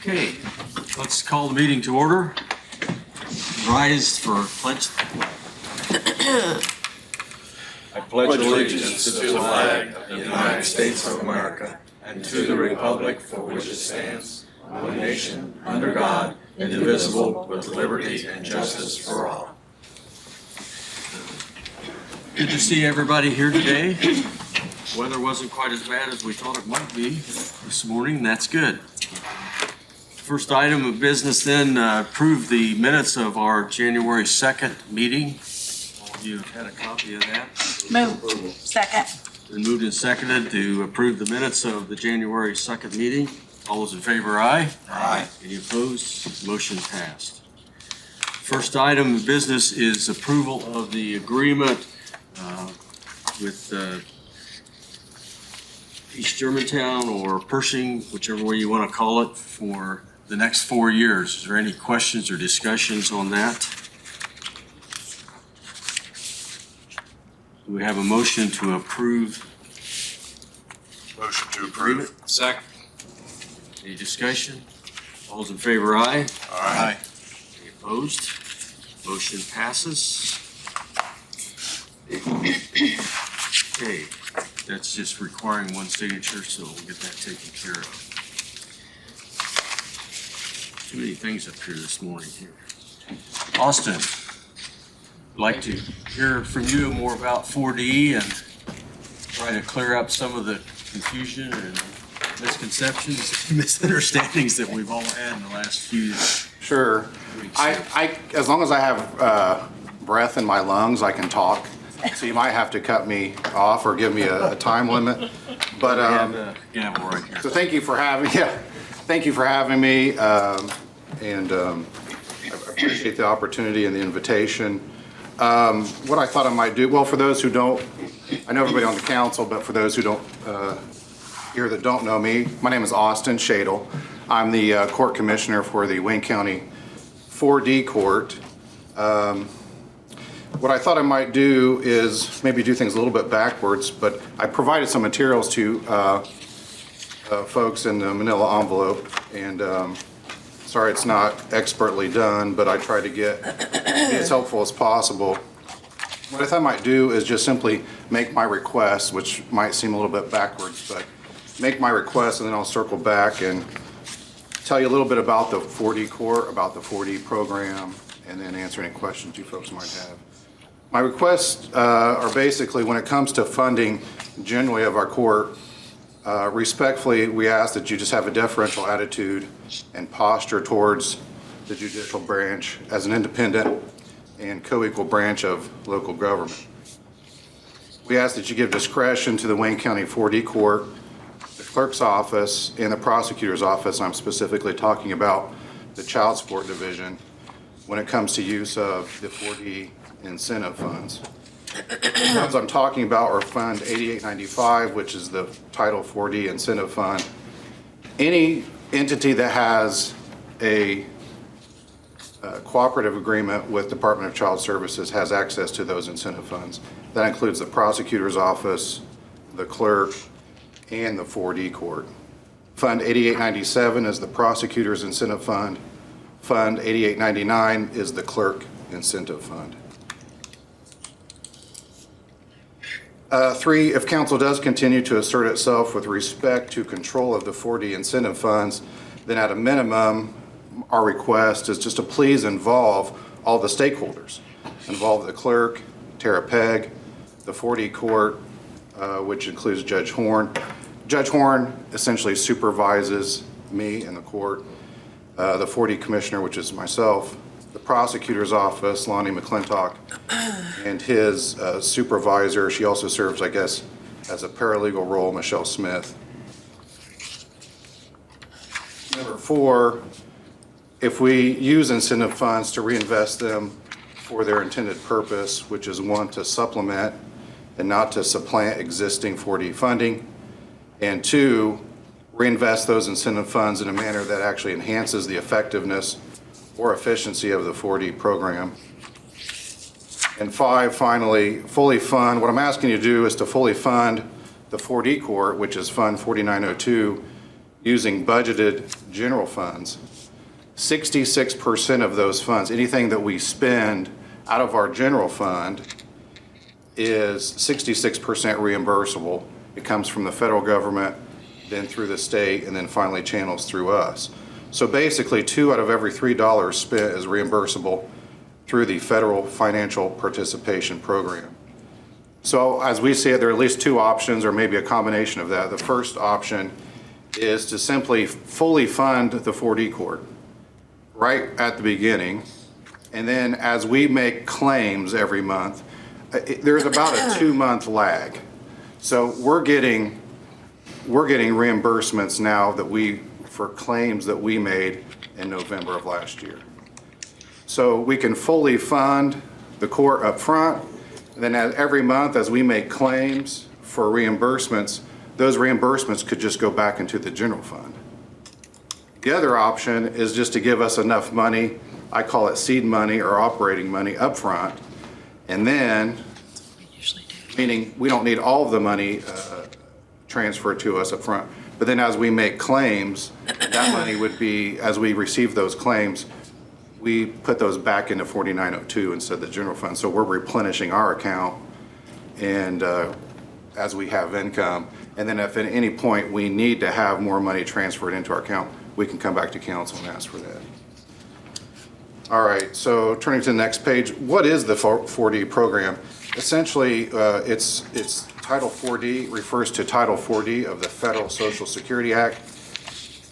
Okay, let's call the meeting to order. Rise for pledge. I pledge allegiance to the flag of the United States of America and to the republic for which it stands, one nation, under God, indivisible, with liberty and justice for all. Good to see everybody here today. Weather wasn't quite as bad as we thought it might be this morning. That's good. First item of business then, approve the minutes of our January 2nd meeting. All of you have had a copy of that. Move. Second. Been moved and seconded to approve the minutes of the January 2nd meeting. All those in favor, aye? Aye. Any opposed? Motion passed. First item of business is approval of the agreement with East Germantown or Pershing, whichever way you want to call it, for the next 4 years. Is there any questions or discussions on that? Do we have a motion to approve? Motion to approve. Second. Any discussion? All those in favor, aye? Aye. Any opposed? Motion passes. Okay, that's just requiring one signature, so we'll get that taken care of. Too many things up here this morning here. Austin, I'd like to hear from you more about 4D and try to clear up some of the confusion and misconceptions, misunderstandings that we've all had in the last few Sure. weeks. I as long as I have breath in my lungs, I can talk. So you might have to cut me off or give me a time limit. But We have a gavel right here. so thank you for having me, and I appreciate the opportunity and the invitation. What I thought I might do, well, for those who don't, I know everybody on the council, but for those who don't here that don't know me, my name is Austin Shadle. I'm the court commissioner for the Wayne County 4D court. What I thought I might do is maybe do things a little bit backwards, but I provided some materials to folks in the manila envelope, and sorry it's not expertly done, but I tried to be as helpful as possible. What I thought I might do is just simply make my request, which might seem a little bit backwards, but make my request and then I'll circle back and tell you a little bit about the 4D court, about the 4D program, and then answer any questions you folks might have. My requests are basically, when it comes to funding generally of our court, respectfully, we ask that you just have a deferential attitude and posture towards the judicial branch as an independent and co-equal branch of local government. We ask that you give discretion to the Wayne County 4D court, the clerk's office, and the prosecutor's office. I'm specifically talking about the child support division when it comes to use of the 4D incentive funds. The funds I'm talking about are Fund 8895, which is the Title 4D incentive fund. Any entity that has a cooperative agreement with Department of Child Services has access to those incentive funds. That includes the prosecutor's office, the clerk, and the 4D court. Fund 8897 is the prosecutor's incentive fund. Fund 8899 is the clerk incentive fund. 3, if council does continue to assert itself with respect to control of the 4D incentive funds, then at a minimum, our request is just to please involve all the stakeholders. Involve the clerk, Tara Pegg, the 4D court, which includes Judge Horn. Judge Horn essentially supervises me and the court, the 4D commissioner, which is myself, the prosecutor's office, Lonnie McClintock, and his supervisor. She also serves, I guess, as a paralegal role, Michelle Smith. Number 4, if we use incentive funds to reinvest them for their intended purpose, which is 1, to supplement and not to supplant existing 4D funding, and 2, reinvest those incentive funds in a manner that actually enhances the effectiveness or efficiency of the 4D program. And 5, finally, fully fund. What I'm asking you to do is to fully fund the 4D court, which is Fund 4902, using budgeted general funds. 66% of those funds, anything that we spend out of our general fund, is 66% reimbursable. It comes from the federal government, then through the state, and then finally channels through us. So basically, 2 out of every $3 spent is reimbursable through the federal financial participation program. So as we see it, there are at least 2 options, or maybe a combination of that. The first option is to simply fully fund the 4D court right at the beginning, and then as we make claims every month, there's about a 2-month lag. So we're getting reimbursements now for claims that we made in November of last year. So we can fully fund the court up front, and then every month as we make claims for reimbursements, those reimbursements could just go back into the general fund. The other option is just to give us enough money, I call it seed money or operating money up front, and then, meaning we don't need all of the money transferred to us up front, but then as we make claims, that money would be, as we receive those claims, we put those back into 4902 instead of the general fund. So we're replenishing our account and as we have income. And then if at any point we need to have more money transferred into our account, we can come back to council and ask for that. All right, so turning to the next page, what is the 4D program? Essentially, it's Title 4D refers to Title 4D of the Federal Social Security Act.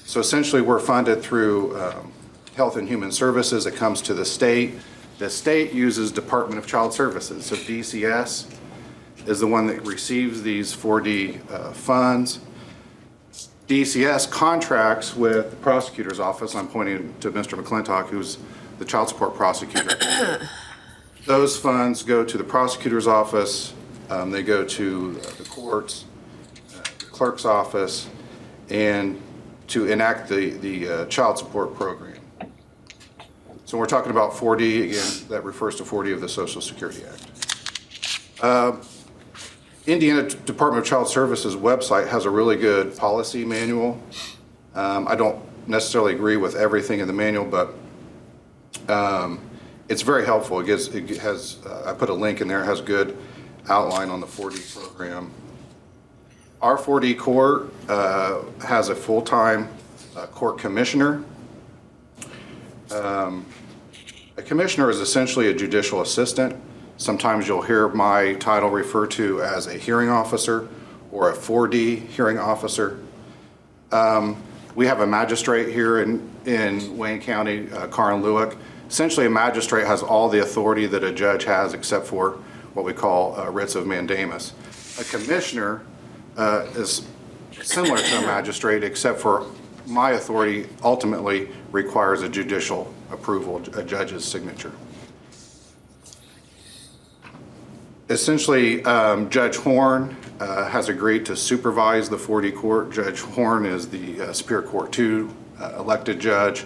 So essentially, we're funded through Health and Human Services. It comes to the state. The state uses Department of Child Services. So DCS is the one that receives these 4D funds. DCS contracts with the prosecutor's office. I'm pointing to Mr. McClintock, who's the child support prosecutor. Those funds go to the prosecutor's office. They go to the courts, the clerk's office, and to enact the child support program. So when we're talking about 4D, again, that refers to 4D of the Social Security Act. Indiana Department of Child Services website has a really good policy manual. I don't necessarily agree with everything in the manual, but it's very helpful. It has, I put a link in there, it has a good outline on the 4D program. Our 4D court has a full-time court commissioner. A commissioner is essentially a judicial assistant. Sometimes you'll hear my title referred to as a hearing officer or a 4D hearing officer. We have a magistrate here in Wayne County, Karin Lewick. Essentially, a magistrate has all the authority that a judge has except for what we call writs of mandamus. A commissioner is similar to a magistrate, except for my authority ultimately requires a judicial approval, a judge's signature. Essentially, Judge Horn has agreed to supervise the 4D court. Judge Horn is the Superior Court 2 elected judge.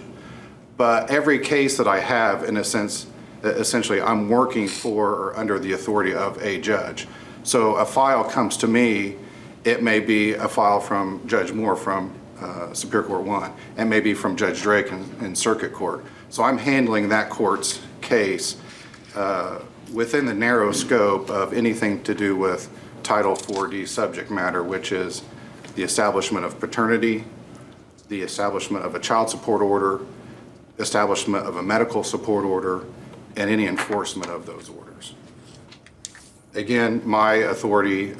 But every case that I have, in a sense, essentially I'm working for or under the authority of a judge. So a file comes to me, it may be a file from Judge Moore from Superior Court 1, and maybe from Judge Drake in Circuit Court. So I'm handling that court's case within the narrow scope of anything to do with Title 4D subject matter, which is the establishment of paternity, the establishment of a child support order, establishment of a medical support order, and any enforcement of those orders. Again, my authority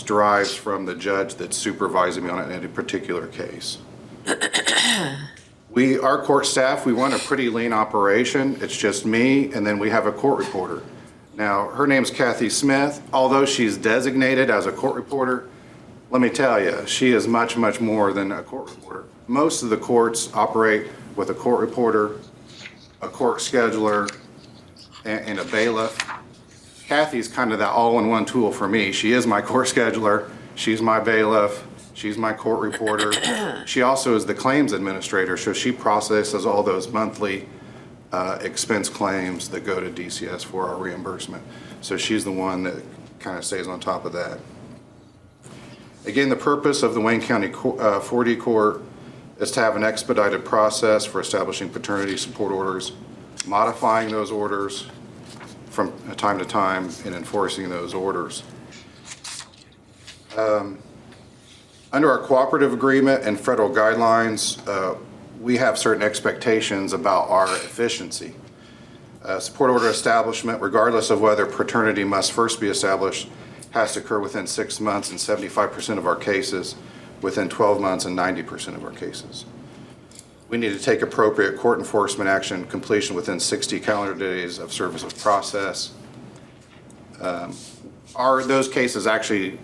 derives from the judge that's supervising me on any particular case. Our court staff, we run a pretty lean operation. It's just me, and then we have a court reporter. Now, her name's Kathy Smith. Although she's designated as a court reporter, let me tell you, she is much, much more than a court reporter. Most of the courts operate with a court reporter, a court scheduler, and a bailiff. Kathy's kind of that all-in-one tool for me. She is my court scheduler, she's my bailiff, she's my court reporter. She also is the claims administrator, so she processes all those monthly expense claims that go to DCS for our reimbursement. So she's the one that kind of stays on top of that. Again, the purpose of the Wayne County 4D Court is to have an expedited process for establishing paternity support orders, modifying those orders from time to time, and enforcing those orders. Under our cooperative agreement and federal guidelines, we have certain expectations about our efficiency. Support order establishment, regardless of whether paternity must first be established, has to occur within 6 months in 75% of our cases, within 12 months in 90% of our cases. We need to take appropriate court enforcement action completion within 60 calendar days of service of process. Those cases actually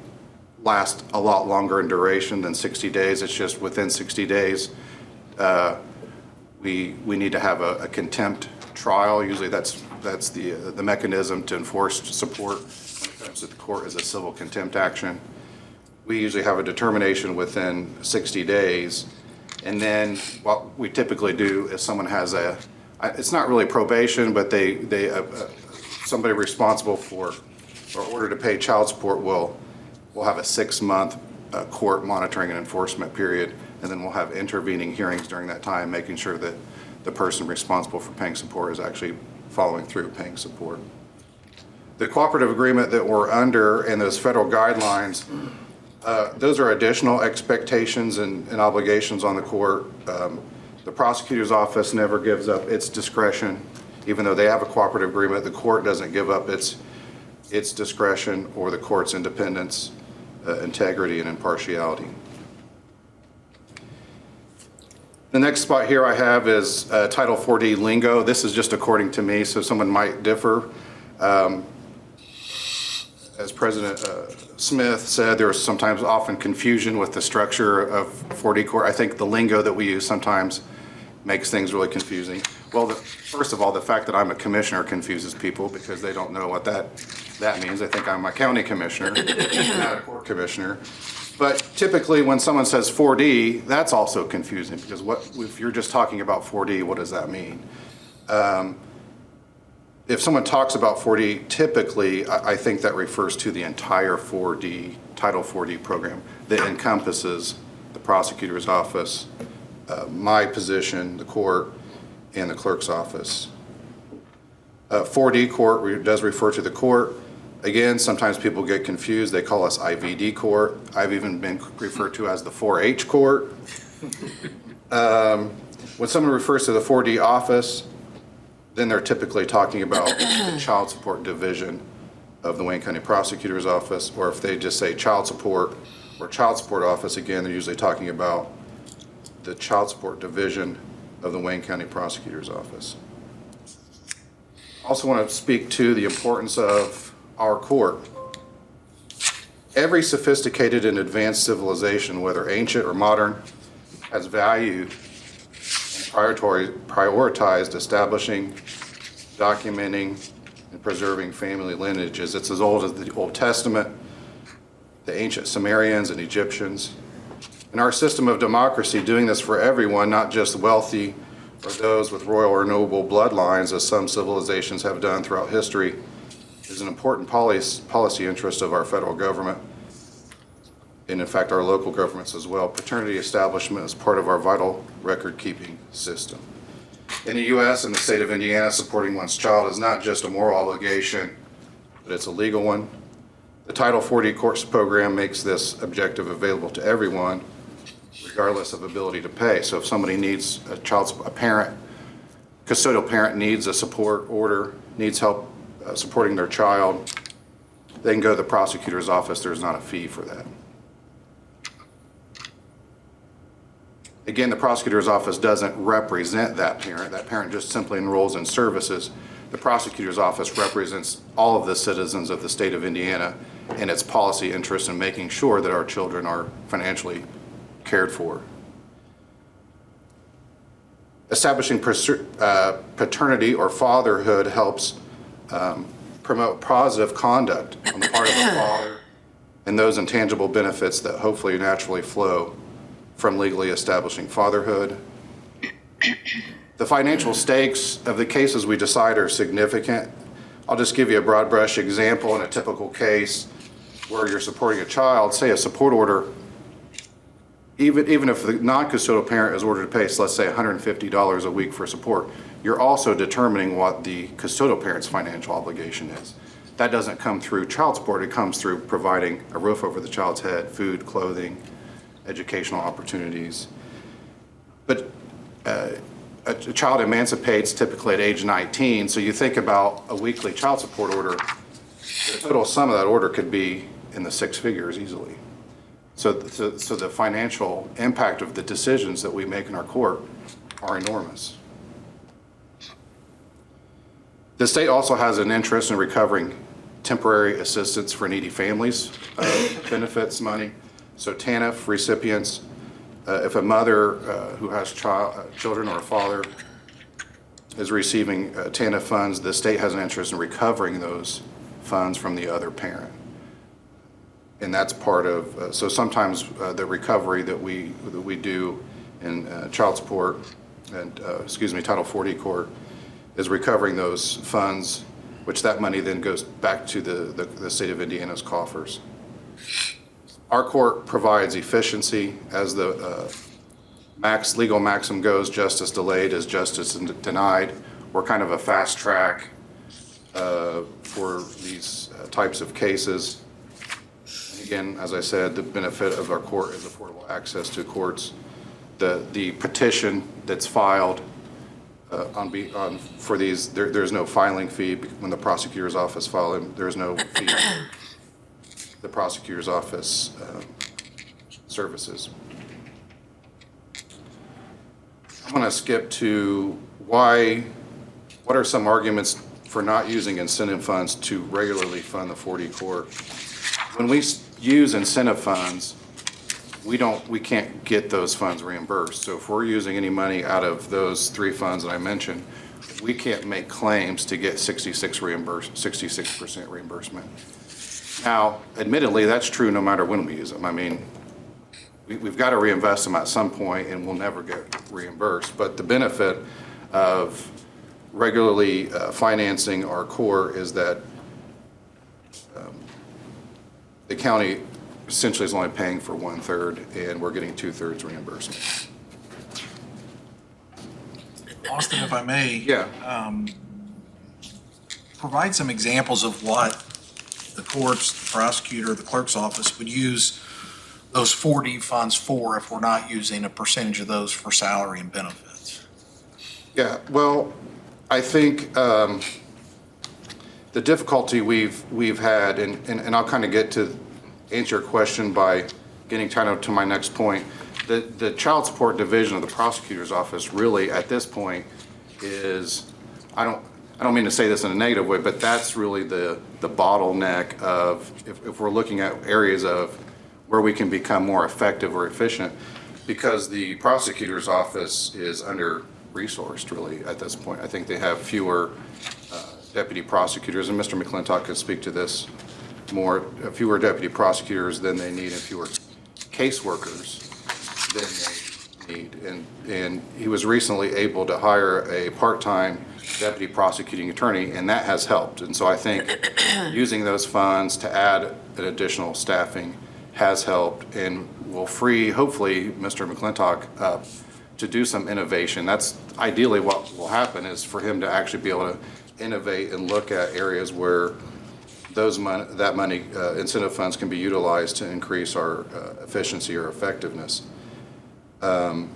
last a lot longer in duration than 60 days. It's just within 60 days, we need to have a contempt trial. Usually that's the mechanism to enforce support when it comes to the court as a civil contempt action. We usually have a determination within 60 days. And then what we typically do is someone has it's not really probation, but somebody responsible for or order to pay child support will have a 6-month court monitoring and enforcement period, and then we'll have intervening hearings during that time, making sure that the person responsible for paying support is actually following through paying support. The cooperative agreement that we're under and those federal guidelines, those are additional expectations and obligations on the court. The prosecutor's office never gives up its discretion. Even though they have a cooperative agreement, the court doesn't give up its discretion or the court's independence, integrity, and impartiality. The next spot here I have is Title 4D lingo. This is just according to me, so someone might differ. As President Smith said, there's sometimes often confusion with the structure of 4D court. I think the lingo that we use sometimes makes things really confusing. Well, first of all, the fact that I'm a commissioner confuses people because they don't know what that means. They think I'm a county commissioner, not a court commissioner. But typically when someone says 4D, that's also confusing because if you're just talking about 4D, what does that mean? If someone talks about 4D, typically I think that refers to the entire 4D, Title 4D program that encompasses the prosecutor's office, my position, the court, and the clerk's office. 4D court does refer to the court. Again, sometimes people get confused. They call us IVD court. I've even been referred to as the 4H court. When someone refers to the 4D office, then they're typically talking about the child support division of the Wayne County Prosecutor's Office, or if they just say child support or child support office, again, they're usually talking about the child support division of the Wayne County Prosecutor's Office. Also want to speak to the importance of our court. Every sophisticated and advanced civilization, whether ancient or modern, has valued and prioritized establishing, documenting, and preserving family lineages. It's as old as the Old Testament, the ancient Sumerians and Egyptians. In our system of democracy, doing this for everyone, not just wealthy or those with royal or noble bloodlines, as some civilizations have done throughout history, is an important policy interest of our federal government, and in fact our local governments as well. Paternity establishment is part of our vital record-keeping system. In the U.S. and the state of Indiana, supporting one's child is not just a moral obligation, but it's a legal one. The Title 40 Courts program makes this objective available to everyone, regardless of ability to pay. So if somebody needs custodial parent needs a support order, needs help supporting their child, they can go to the prosecutor's office. There's not a fee for that. Again, the prosecutor's office doesn't represent that parent. That parent just simply enrolls in services. The prosecutor's office represents all of the citizens of the state of Indiana and its policy interests in making sure that our children are financially cared for. Establishing paternity or fatherhood helps promote positive conduct on the part of the father and those intangible benefits that hopefully naturally flow from legally establishing fatherhood. The financial stakes of the cases we decide are significant. I'll just give you a broad brush example in a typical case where you're supporting a child. Say a support order even if the non-custodial parent is ordered to pay, so let's say $150 a week for support, you're also determining what the custodial parent's financial obligation is. That doesn't come through child support, it comes through providing a roof over the child's head, food, clothing, educational opportunities. But a child emancipates typically at age 19, so you think about a weekly child support order, the total sum of that order could be in the six figures easily. So the financial impact of the decisions that we make in our court are enormous. The state also has an interest in recovering temporary assistance for needy families, benefits money. So TANF recipients, if a mother who has children or a father is receiving TANF funds, the state has an interest in recovering those funds from the other parent. And that's part of, so sometimes the recovery that we do in child support and, Title 40 court is recovering those funds, which that money then goes back to the state of Indiana's coffers. Our court provides efficiency as the legal maxim goes, justice delayed is justice denied. We're kind of a fast track for these types of cases. Again, as I said, the benefit of our court is affordable access to courts. The petition that's filed for these, there's no filing fee when the prosecutor's office files them. There's no fee for the prosecutor's office services. I'm going to skip to what are some arguments for not using incentive funds to regularly fund the 40 court. When we use incentive funds, we can't get those funds reimbursed. So if we're using any money out of those three funds that I mentioned, we can't make claims to get 66% reimbursement. Now, admittedly, that's true no matter when we use them. I mean, we've got to reinvest them at some point and we'll never get reimbursed. But the benefit of regularly financing our core is that the county essentially is only paying for 1/3 and we're getting 2/3 reimbursement. Austin, if I may. Yeah. Provide some examples of what the courts, the prosecutor, the clerk's office would use those 4D funds for if we're not using a percentage of those for salary and benefits. Yeah, well, I think the difficulty we've had, and I'll kind of get to answer your question by getting kind of to my next point. The child support division of the prosecutor's office really at this point is, I don't mean to say this in a negative way, but that's really the bottleneck of if we're looking at areas of where we can become more effective or efficient, because the prosecutor's office is under-resourced really at this point. I think they have fewer deputy prosecutors, and Mr. McClintock could speak to this more, fewer deputy prosecutors than they need and fewer caseworkers than they need. And he was recently able to hire a part-time deputy prosecuting attorney, and that has helped. And so I think using those funds to add an additional staffing has helped and will free, hopefully, Mr. McClintock up to do some innovation. That's ideally what will happen, is for him to actually be able to innovate and look at areas where that money, incentive funds, can be utilized to increase our efficiency or effectiveness. Some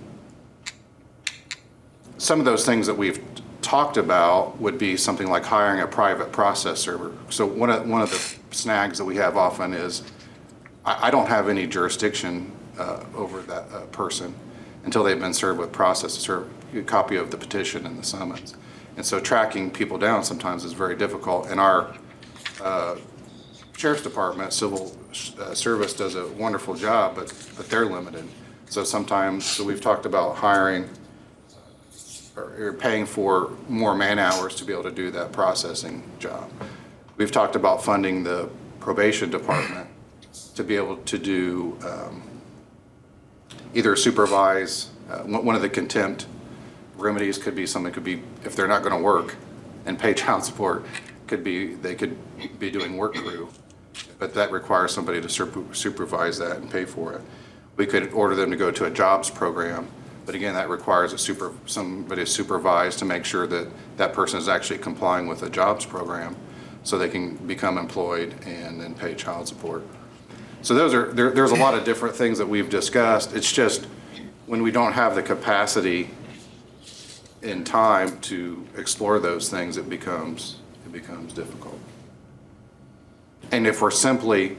of those things that we've talked about would be something like hiring a private process server. So one of the snags that we have often is I don't have any jurisdiction over that person until they've been served with process, a copy of the petition and the summons. And so tracking people down sometimes is very difficult. And our Sheriff's Department, Civil Service does a wonderful job, but they're limited. So sometimes, we've talked about hiring or paying for more man hours to be able to do that processing job. We've talked about funding the probation department to be able to do either supervise, one of the contempt remedies could be something, could be if they're not going to work and pay child support, they could be doing work crew, but that requires somebody to supervise that and pay for it. we could order them to go to a jobs program. But again, that requires somebody supervised to make sure that that person is actually complying with a jobs program so they can become employed and then pay child support. So there's a lot of different things that we've discussed. It's just when we don't have the capacity in time to explore those things, it becomes difficult. And if we're simply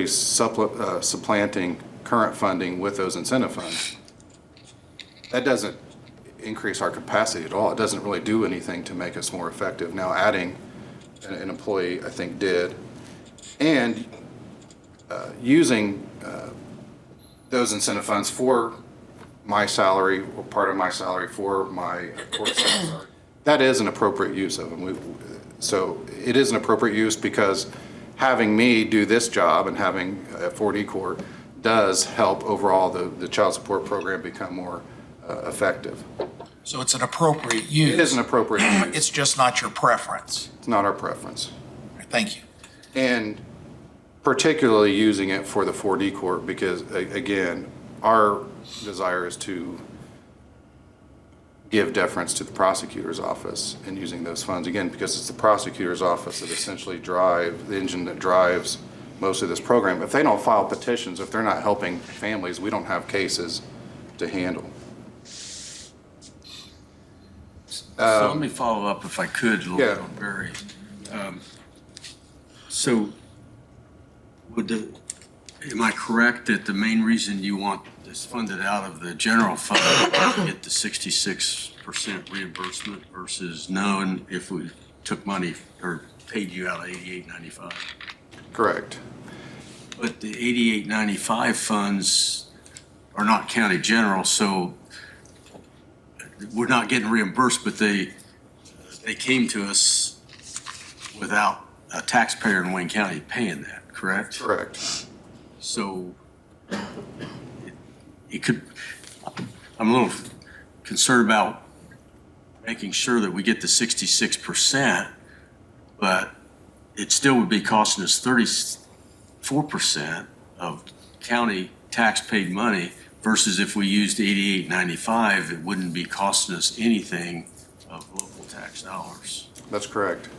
supplanting current funding with those incentive funds, that doesn't increase our capacity at all. It doesn't really do anything to make us more effective. Now, adding an employee, I think, did, and using those incentive funds for my salary or part of my salary for my court staff, that is an appropriate use of them. So it is an appropriate use because having me do this job and having a 4D court does help overall the child support program become more effective. So it's an appropriate use. It is an appropriate use. It's just not your preference. It's not our preference. Thank you. And particularly using it for the 4D court because, again, our desire is to give deference to the prosecutor's office in using those funds, again, because it's the prosecutor's office that essentially the engine that drives most of this program. If they don't file petitions, if they're not helping families, we don't have cases to handle. So let me follow up if I could, a little Yeah. bit on Barry. So am I correct that the main reason you want this funded out of the general fund to get the 66% reimbursement versus knowing if we took money or paid you out of 8895? Correct. But the 8895 funds are not county general, so we're not getting reimbursed, but they came to us without a taxpayer in Wayne County paying that, correct? Correct. So it could, I'm a little concerned about making sure that we get the 66%, but it still would be costing us 34% of county tax paid money versus if we used 8895, it wouldn't be costing us anything of local tax dollars. That's correct.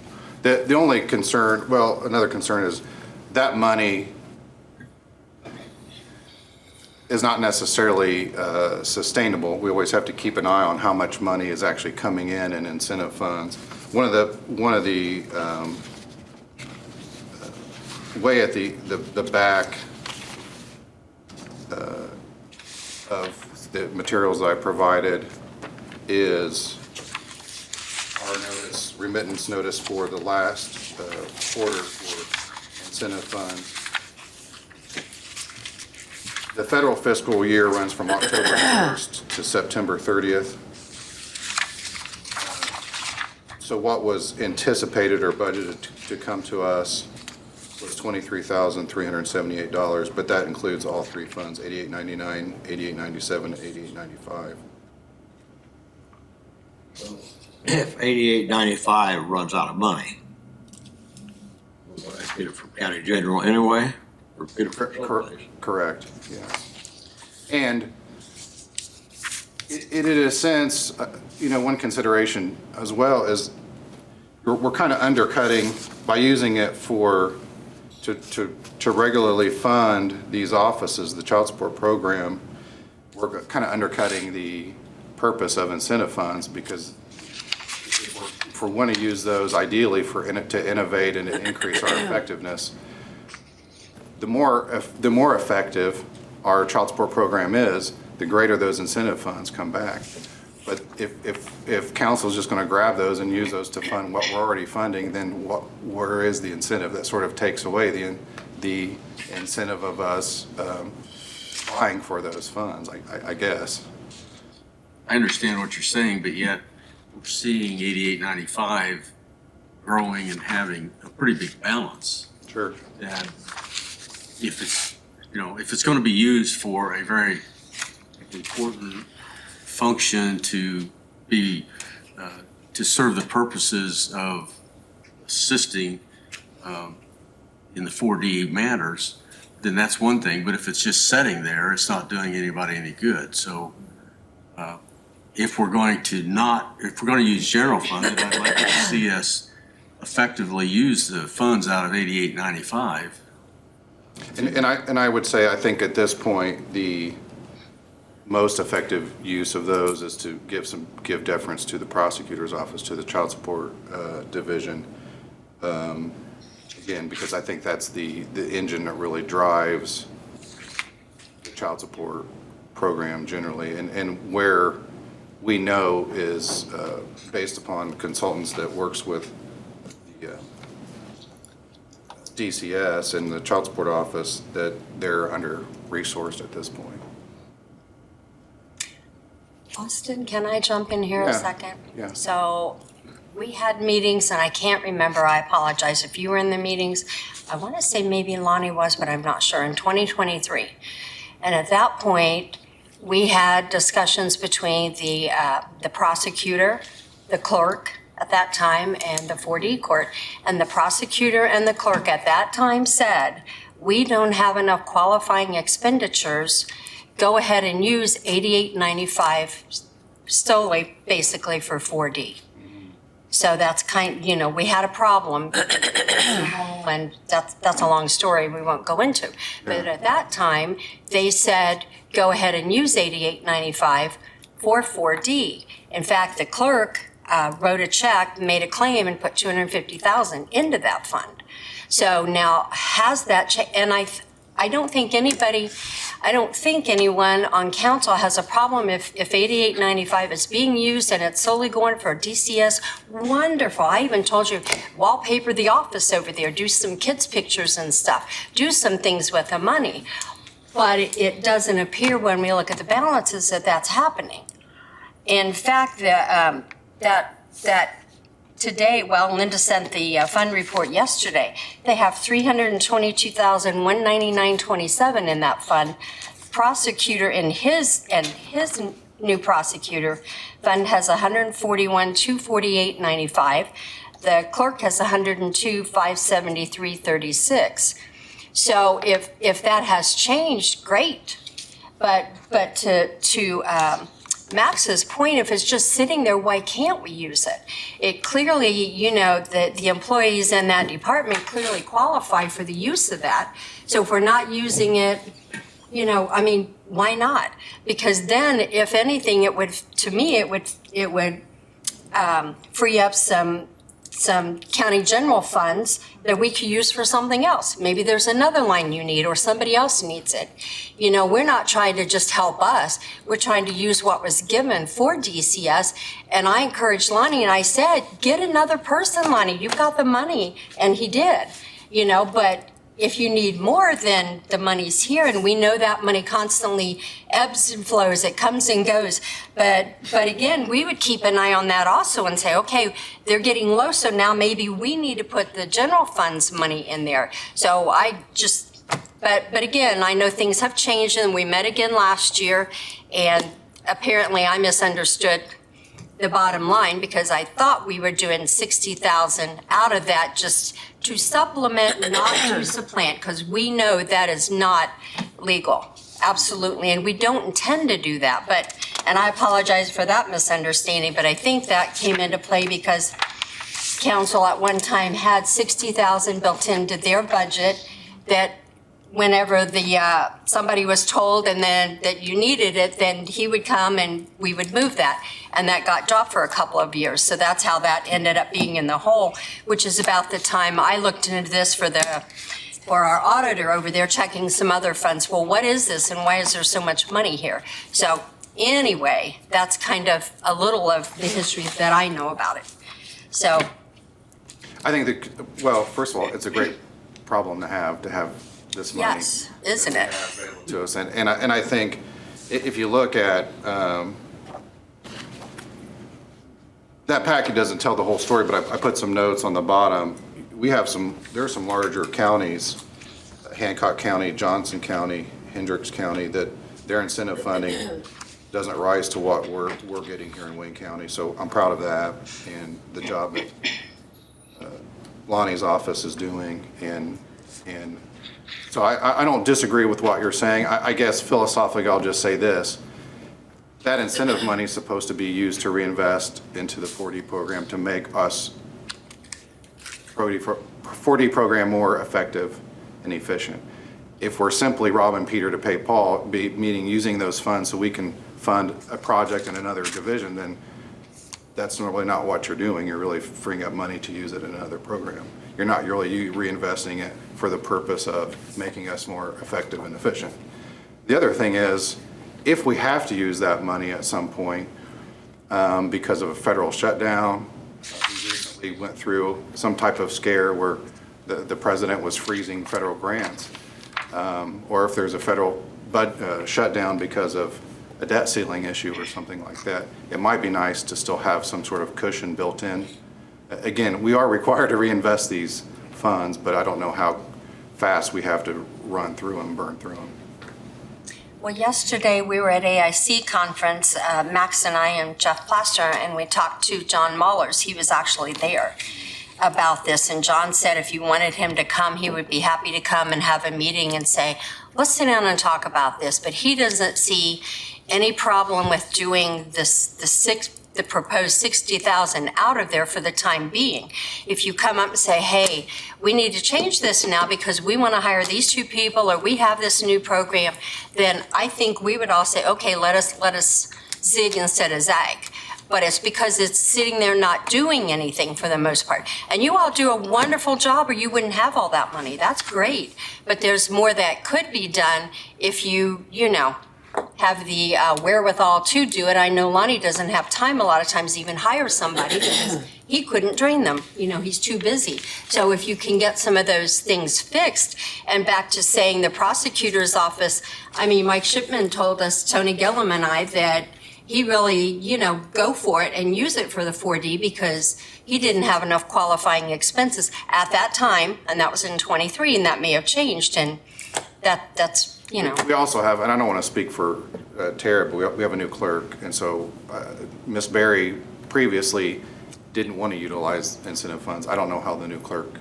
The only concern, well, another concern is that money is not necessarily sustainable. We always have to keep an eye on how much money is actually coming in incentive funds. One of the way at the back of the materials that I provided is our remittance notice for the last quarter for incentive funds. The federal fiscal year runs from October 1st to September 30th. So what was anticipated or budgeted to come to us was $23,378, but that includes all three funds, 8899, 8897, and 8895. If 8895 runs out of money, will I get it from county general anyway? Or get it from someplace? Correct, yes. And in a sense, one consideration as well is we're kind of undercutting by using it to regularly fund these offices, the child support program. We're kind of undercutting the purpose of incentive funds because if we want to use those ideally to innovate and to increase our effectiveness, the more effective our child support program is, the greater those incentive funds come back. But if council's just going to grab those and use those to fund what we're already funding, then where is the incentive? That sort of takes away the incentive of us applying for those funds, I guess. I understand what you're saying, but yet we're seeing 8895 growing and having a pretty big balance. Sure. That if it's going to be used for a very important function to serve the purposes of assisting in the 4D matters, then that's one thing. But if it's just sitting there, it's not doing anybody any good. So if we're going to use general fund, then I'd like to see us effectively use the funds out of 8895. And I would say, I think at this point, the most effective use of those is to give deference to the prosecutor's office, to the child support division. Again, because I think that's the engine that really drives the child support program generally, and where we know is based upon consultants that works with the DCS and the child support office, that they're under-resourced at this point. Austin, can I jump in here a Yeah, second? yeah. So we had meetings, and I can't remember, I apologize if you were in the meetings. I want to say maybe Lonnie was, but I'm not sure, in 2023. And at that point, we had discussions between the prosecutor, the clerk at that time, and the 4D court. And the prosecutor and the clerk at that time said, we don't have enough qualifying expenditures. Go ahead and use 8895 solely basically for 4D. So that's we had a problem, and that's a long story we won't go into. But at that time, they said, go ahead and use 8895 for 4D. In fact, the clerk wrote a check, made a claim, and put $250,000 into that fund. So now has that changed? And I don't think anyone on council has a problem if 8895 is being used and it's solely going for DCS. Wonderful. I even told you, wallpaper the office over there, do some kids' pictures and stuff, do some things with the money. But it doesn't appear when we look at the balances that that's happening. In fact, that today, Linda sent the fund report yesterday. They have $322,199.27 in that fund. Prosecutor and his new prosecutor fund has $141,248.95. The clerk has $102,573.36. So if that has changed, great. But to Max's point, if it's just sitting there, why can't we use it? It clearly, the employees in that department clearly qualify for the use of that. So if we're not using it, why not? Because then, if anything, it would free up some county general funds that we could use for something else. Maybe there's another line you need or somebody else needs it. We're not trying to just help us. We're trying to use what was given for DCS. And I encouraged Lonnie and I said, get another person, Lonnie. You've got the money. And he did, but if you need more, then the money's here, and we know that money constantly ebbs and flows. It comes and goes. But again, we would keep an eye on that also and say, okay, they're getting low, so now maybe we need to put the general funds money in there. So but again, I know things have changed, and we met again last year, and apparently I misunderstood the bottom line, because I thought we were doing 60,000 out of that just to supplement, not to supplant, because we know that is not legal. Absolutely. And we don't intend to do that. And I apologize for that misunderstanding, but I think that came into play because council at one time had 60,000 built into their budget, that whenever somebody was told and then that you needed it, then he would come and we would move that. And that got dropped for a couple of years. So that's how that ended up being in the hole, which is about the time I looked into this for our auditor over there checking some other funds. Well, what is this and why is there so much money here? So anyway, that's kind of a little of the history that I know about it. So. I think first of all, it's a great problem to have this money. Yes, isn't it? To us. And I think if you look at, that packet doesn't tell the whole story, but I put some notes on the bottom. There are some larger counties, Hancock County, Johnson County, Hendricks County, that their incentive funding doesn't rise to what we're getting here in Wayne County. So I'm proud of that and the job that Lonnie's office is doing, and So I don't disagree with what you're saying. I guess philosophically, I'll just say this. That incentive money is supposed to be used to reinvest into the 4D program to make us 4D program more effective and efficient. If we're simply robbing Peter to pay Paul, meaning using those funds so we can fund a project in another division, then that's normally not what you're doing. You're really freeing up money to use it in another program. You're not really reinvesting it for the purpose of making us more effective and efficient. The other thing is, if we have to use that money at some point because of a federal shutdown, we recently went through some type of scare where the president was freezing federal grants, or if there's a federal shutdown because of a debt ceiling issue or something like that, it might be nice to still have some sort of cushion built in. Again, we are required to reinvest these funds, but I don't know how fast we have to run through them, burn through them. Well, yesterday we were at AIC conference, Max and I and Jeff Plaster, and we talked to John Mullers. He was actually there about this, and John said if you wanted him to come, he would be happy to come and have a meeting and say, let's sit down and talk about this. But he doesn't see any problem with doing the proposed 60,000 out of there for the time being. If you come up and say, hey, we need to change this now because we want to hire these two people or we have this new program, then I think we would all say, okay, let us zig instead of zag. But it's because it's sitting there not doing anything for the most part. And you all do a wonderful job or you wouldn't have all that money. That's great. But there's more that could be done if you have the wherewithal to do it. I know Lonnie doesn't have time a lot of times to even hire somebody because he couldn't drain them. He's too busy. So if you can get some of those things fixed, and back to saying the prosecutor's office, Mike Shipman told us, Tony Gillum and I, that he really, go for it and use it for the 4D because he didn't have enough qualifying expenses at that time, and that was in 23, and that may have changed, and that's. We also have, and I don't want to speak for Tara, but we have a new clerk, and so Ms. Berry previously didn't want to utilize incentive funds. I don't know how the new clerk,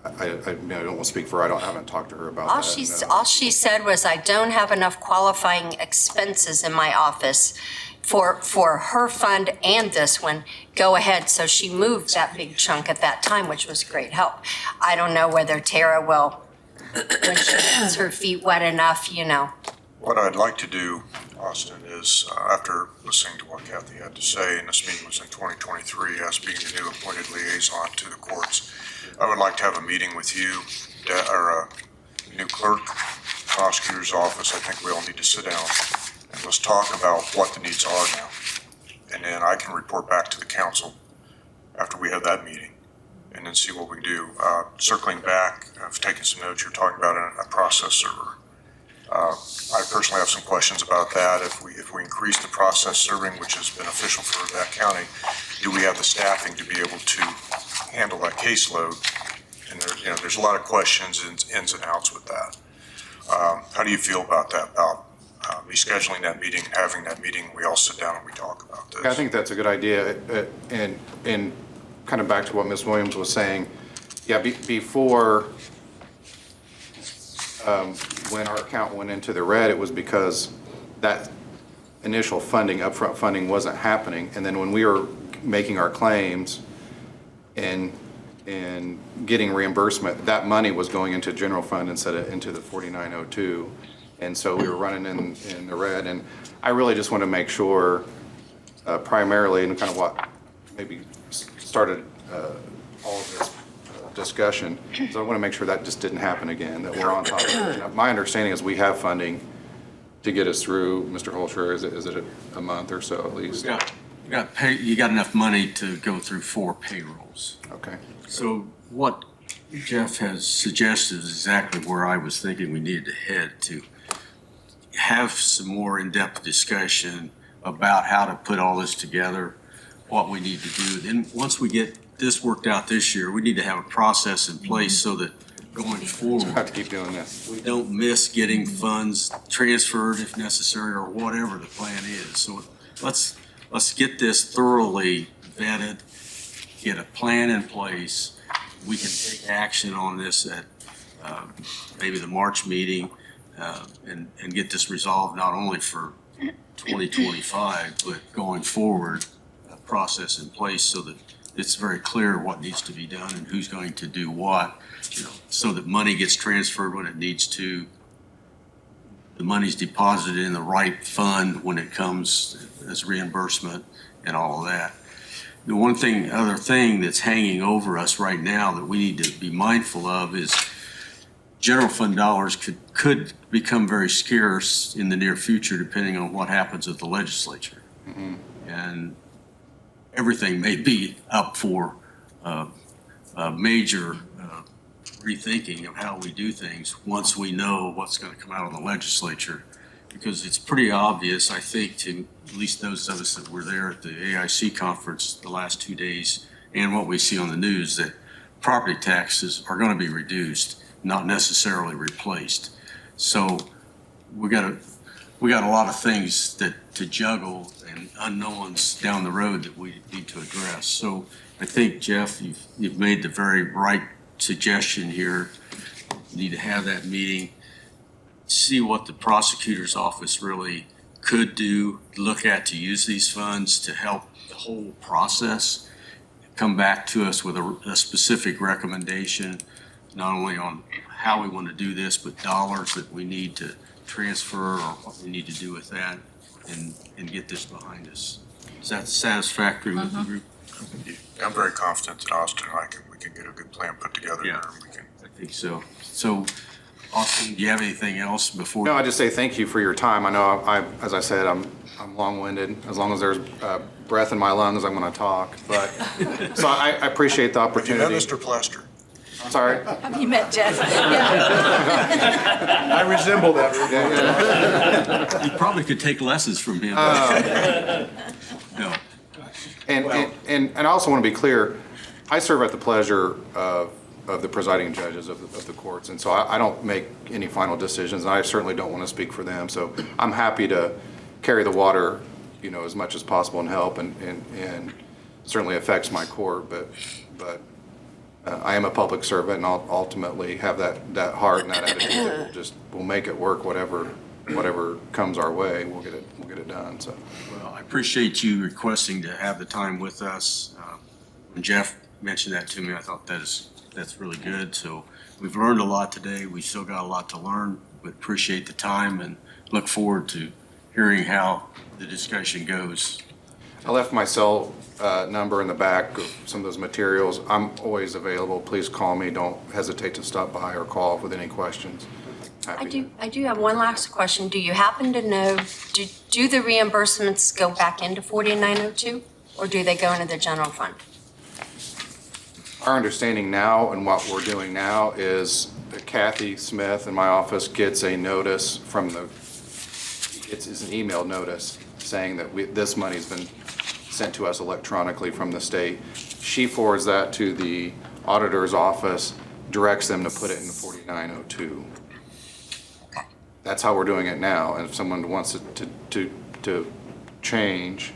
I don't want to speak for her. I haven't talked to her about that. All she said was, I don't have enough qualifying expenses in my office for her fund and this one. Go ahead. So she moved that big chunk at that time, which was great help. I don't know whether Tara will, when she gets her feet wet enough, What I'd like to do, Austin, is after listening to what Kathy had to say, and this meeting was in 2023, as being the new appointed liaison to the courts, I would like to have a meeting with you, or a new clerk, prosecutor's office. I think we all need to sit down and let's talk about what the needs are now. And then I can report back to the council after we have that meeting, and then see what we can do. Circling back, I've taken some notes. You're talking about a process server. I personally have some questions about that. If we increase the process serving, which is beneficial for that county, do we have the staffing to be able to handle that caseload? And there's a lot of questions and ins and outs with that. How do you feel about that? About me scheduling that meeting, having that meeting, we all sit down and we talk about this. I think that's a good idea, and kind of back to what Ms. Williams was saying, before when our account went into the red, it was because that initial funding, upfront funding wasn't happening. And then when we were making our claims and getting reimbursement, that money was going into general fund instead of into the 4902. And so we were running in the red. And I really just want to make sure primarily, and kind of what maybe started all of this discussion, so I want to make sure that just didn't happen again, that we're on top of it. My understanding is we have funding to get us through. Mr. Holscher, is it a month or so at least? You got enough money to go through 4 payrolls. Okay. So what Jeff has suggested is exactly where I was thinking we needed to head, to have some more in-depth discussion about how to put all this together, what we need to do. Then once we get this worked out this year, we need to have a process in place so that going forward, We have to keep doing this. we don't miss getting funds transferred if necessary or whatever the plan is. So let's get this thoroughly vetted, get a plan in place. We can take action on this at maybe the March meeting, and get this resolved not only for 2025, but going forward, a process in place so that it's very clear what needs to be done and who's going to do what, so that money gets transferred when it needs to. The money's deposited in the right fund when it comes as reimbursement and all of that. The other thing that's hanging over us right now that we need to be mindful of is general fund dollars could become very scarce in the near future, depending on what happens at the legislature. Mm-hmm. And everything may be up for a major rethinking of how we do things once we know what's going to come out of the legislature. Because it's pretty obvious, I think, to at least those of us that were there at the AIC conference the last 2 days and what we see on the news, that property taxes are going to be reduced, not necessarily replaced. So we got a lot of things to juggle and unknowns down the road that we need to address. So I think, Jeff, you've made the very right suggestion here. You need to have that meeting, see what the prosecutor's office really could do, look at to use these funds to help the whole process, come back to us with a specific recommendation, not only on how we want to do this, but dollars that we need to transfer or what we need to do with that and get this behind us. Is that satisfactory with the group? I'm very confident that Austin and we can get a good plan put together Yeah. there. And we can. I think so. So, Austin, do you have anything else before? No, I just say thank you for your time. I know, as I said, I'm long-winded. As long as there's breath in my lungs, I'm going to talk. But so I appreciate the Have you met opportunity. Mr. Plaster? I'm sorry. Have you met Jeff? Yeah. I resemble that. You probably could take lessons from him. No. And I also want to be clear, I serve at the pleasure of the presiding judges of the courts, and so I don't make any final decisions, and I certainly don't want to speak for them. So I'm happy to carry the water, as much as possible and help, and certainly affects my court, but I am a public servant, and I'll ultimately have that heart and that attitude that we'll make it work, whatever comes our way, we'll get it done. So. Well, I appreciate you requesting to have the time with us. When Jeff mentioned that to me, I thought that's really good. So we've learned a lot today. We still got a lot to learn, but appreciate the time and look forward to hearing how the discussion goes. I left my cell number in the back of some of those materials. I'm always available. Please call me. Don't hesitate to stop by or call with any questions. I do have one last question. Do you happen to know, do the reimbursements go back into 4902 or do they go into the general fund? Our understanding now and what we're doing now is that Kathy Smith in my office gets a notice from it's an email notice saying that this money's been sent to us electronically from the state. She forwards that to the auditor's office, directs them to put it in 4902. That's how we're doing it now, and if someone wants it to change,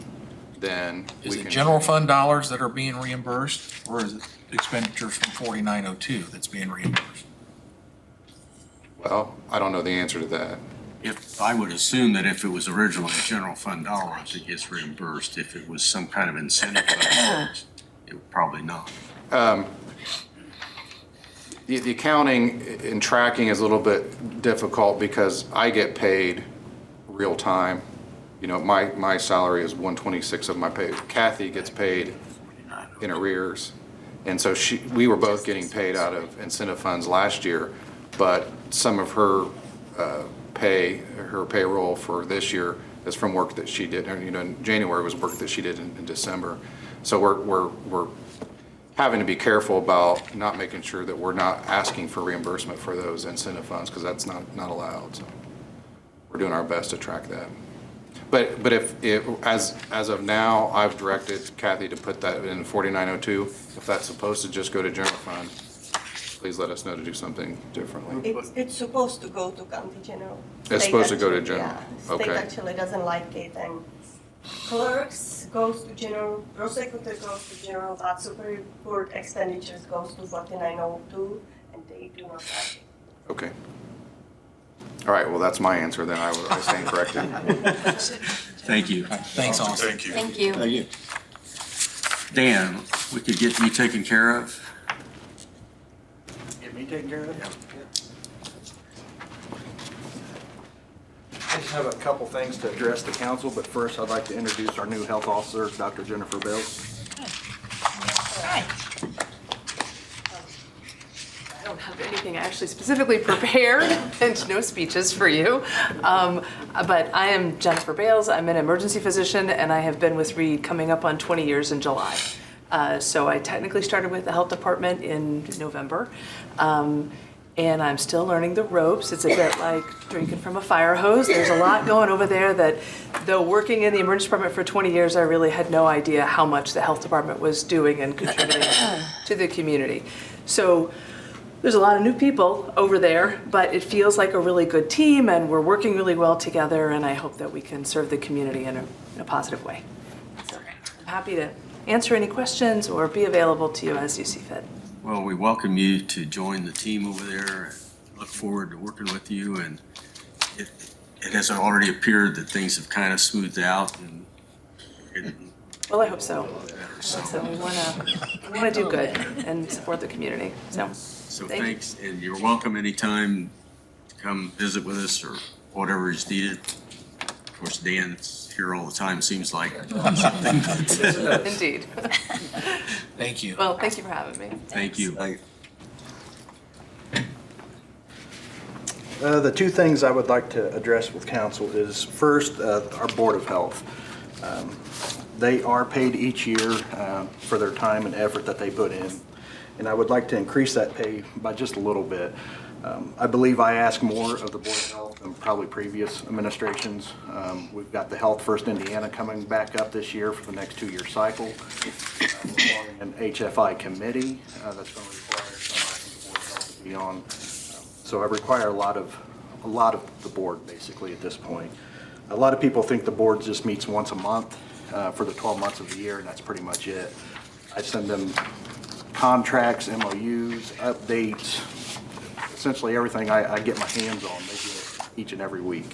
then we Is can. it general fund dollars that are being reimbursed, or is it expenditures from 4902 that's being reimbursed? Well, I don't know the answer to that. If I would assume that if it was originally general fund dollars, it gets reimbursed. If it was some kind of incentive fund dollars, it would probably not. The accounting and tracking is a little bit difficult because I get paid real time. My salary is 1/26 of my pay. Kathy gets paid in arrears. And so we were both getting paid out of incentive funds last year, but some of her her payroll for this year is from work that she did. And, in January was work that she did in December. So we're having to be careful about not making sure that we're not asking for reimbursement for those incentive funds, because that's not allowed. So we're doing our best to track that. But if as of now, I've directed Kathy to put that in 4902. If that's supposed to just go to general fund, please let us know to do something differently. It's supposed to go to county general. It's supposed to go to general. Yeah, state Okay. actually doesn't like it, and clerks goes to general, prosecutor goes to general, but Supreme Court expenditures goes to 4902, and they do not like it. Okay. All right, well, that's my answer then. I stand corrected. Thank you. Thanks, Austin. Thank you. Thank you. Thank you. Dan, we could get you taken care of? Get me taken care of? I just have a couple things to address the council, but first I'd like to introduce our new health officer, Dr. Jennifer Bales. Right. I don't have anything actually specifically prepared and no speeches for you. But I am Jennifer Bales. I'm an emergency physician and I have been with Reed coming up on 20 years in July. So I technically started with the health department in November. And I'm still learning the ropes. It's a bit like drinking from a fire hose. There's a lot going over there that, though working in the emergency department for 20 years, I really had no idea how much the health department was doing and contributing to the community. So there's a lot of new people over there, but it feels like a really good team and we're working really well together and I hope that we can serve the community in a positive way. So I'm happy to answer any questions or be available to you as you see fit. Well, we welcome you to join the team over there. Look forward to working with you, and it has already appeared that things have kind of smoothed out and getting Well, I hope so. better. So we wanna do good and support the community, so. So Thank you. thanks, and you're welcome anytime to come visit with us or whatever is needed. Of course, Dan's here all the time, seems like. Indeed. Thank you. Well, thank you for having me. Thank you. The two things I would like to address with council is first, our Board of Health. They are paid each year for their time and effort that they put in. And I would like to increase that pay by just a little bit. I believe I ask more of the Board of Health than probably previous administrations. We've got the Health First Indiana coming back up this year for the next 2-year cycle. We're forming an HFI committee that's going to require some items the Board of Health to be on. So I require a lot of the board basically at this point. A lot of people think the board just meets once a month for the 12 months of the year, and that's pretty much it. I send them contracts, MOUs, updates, essentially everything I get my hands on, they do it each and every week,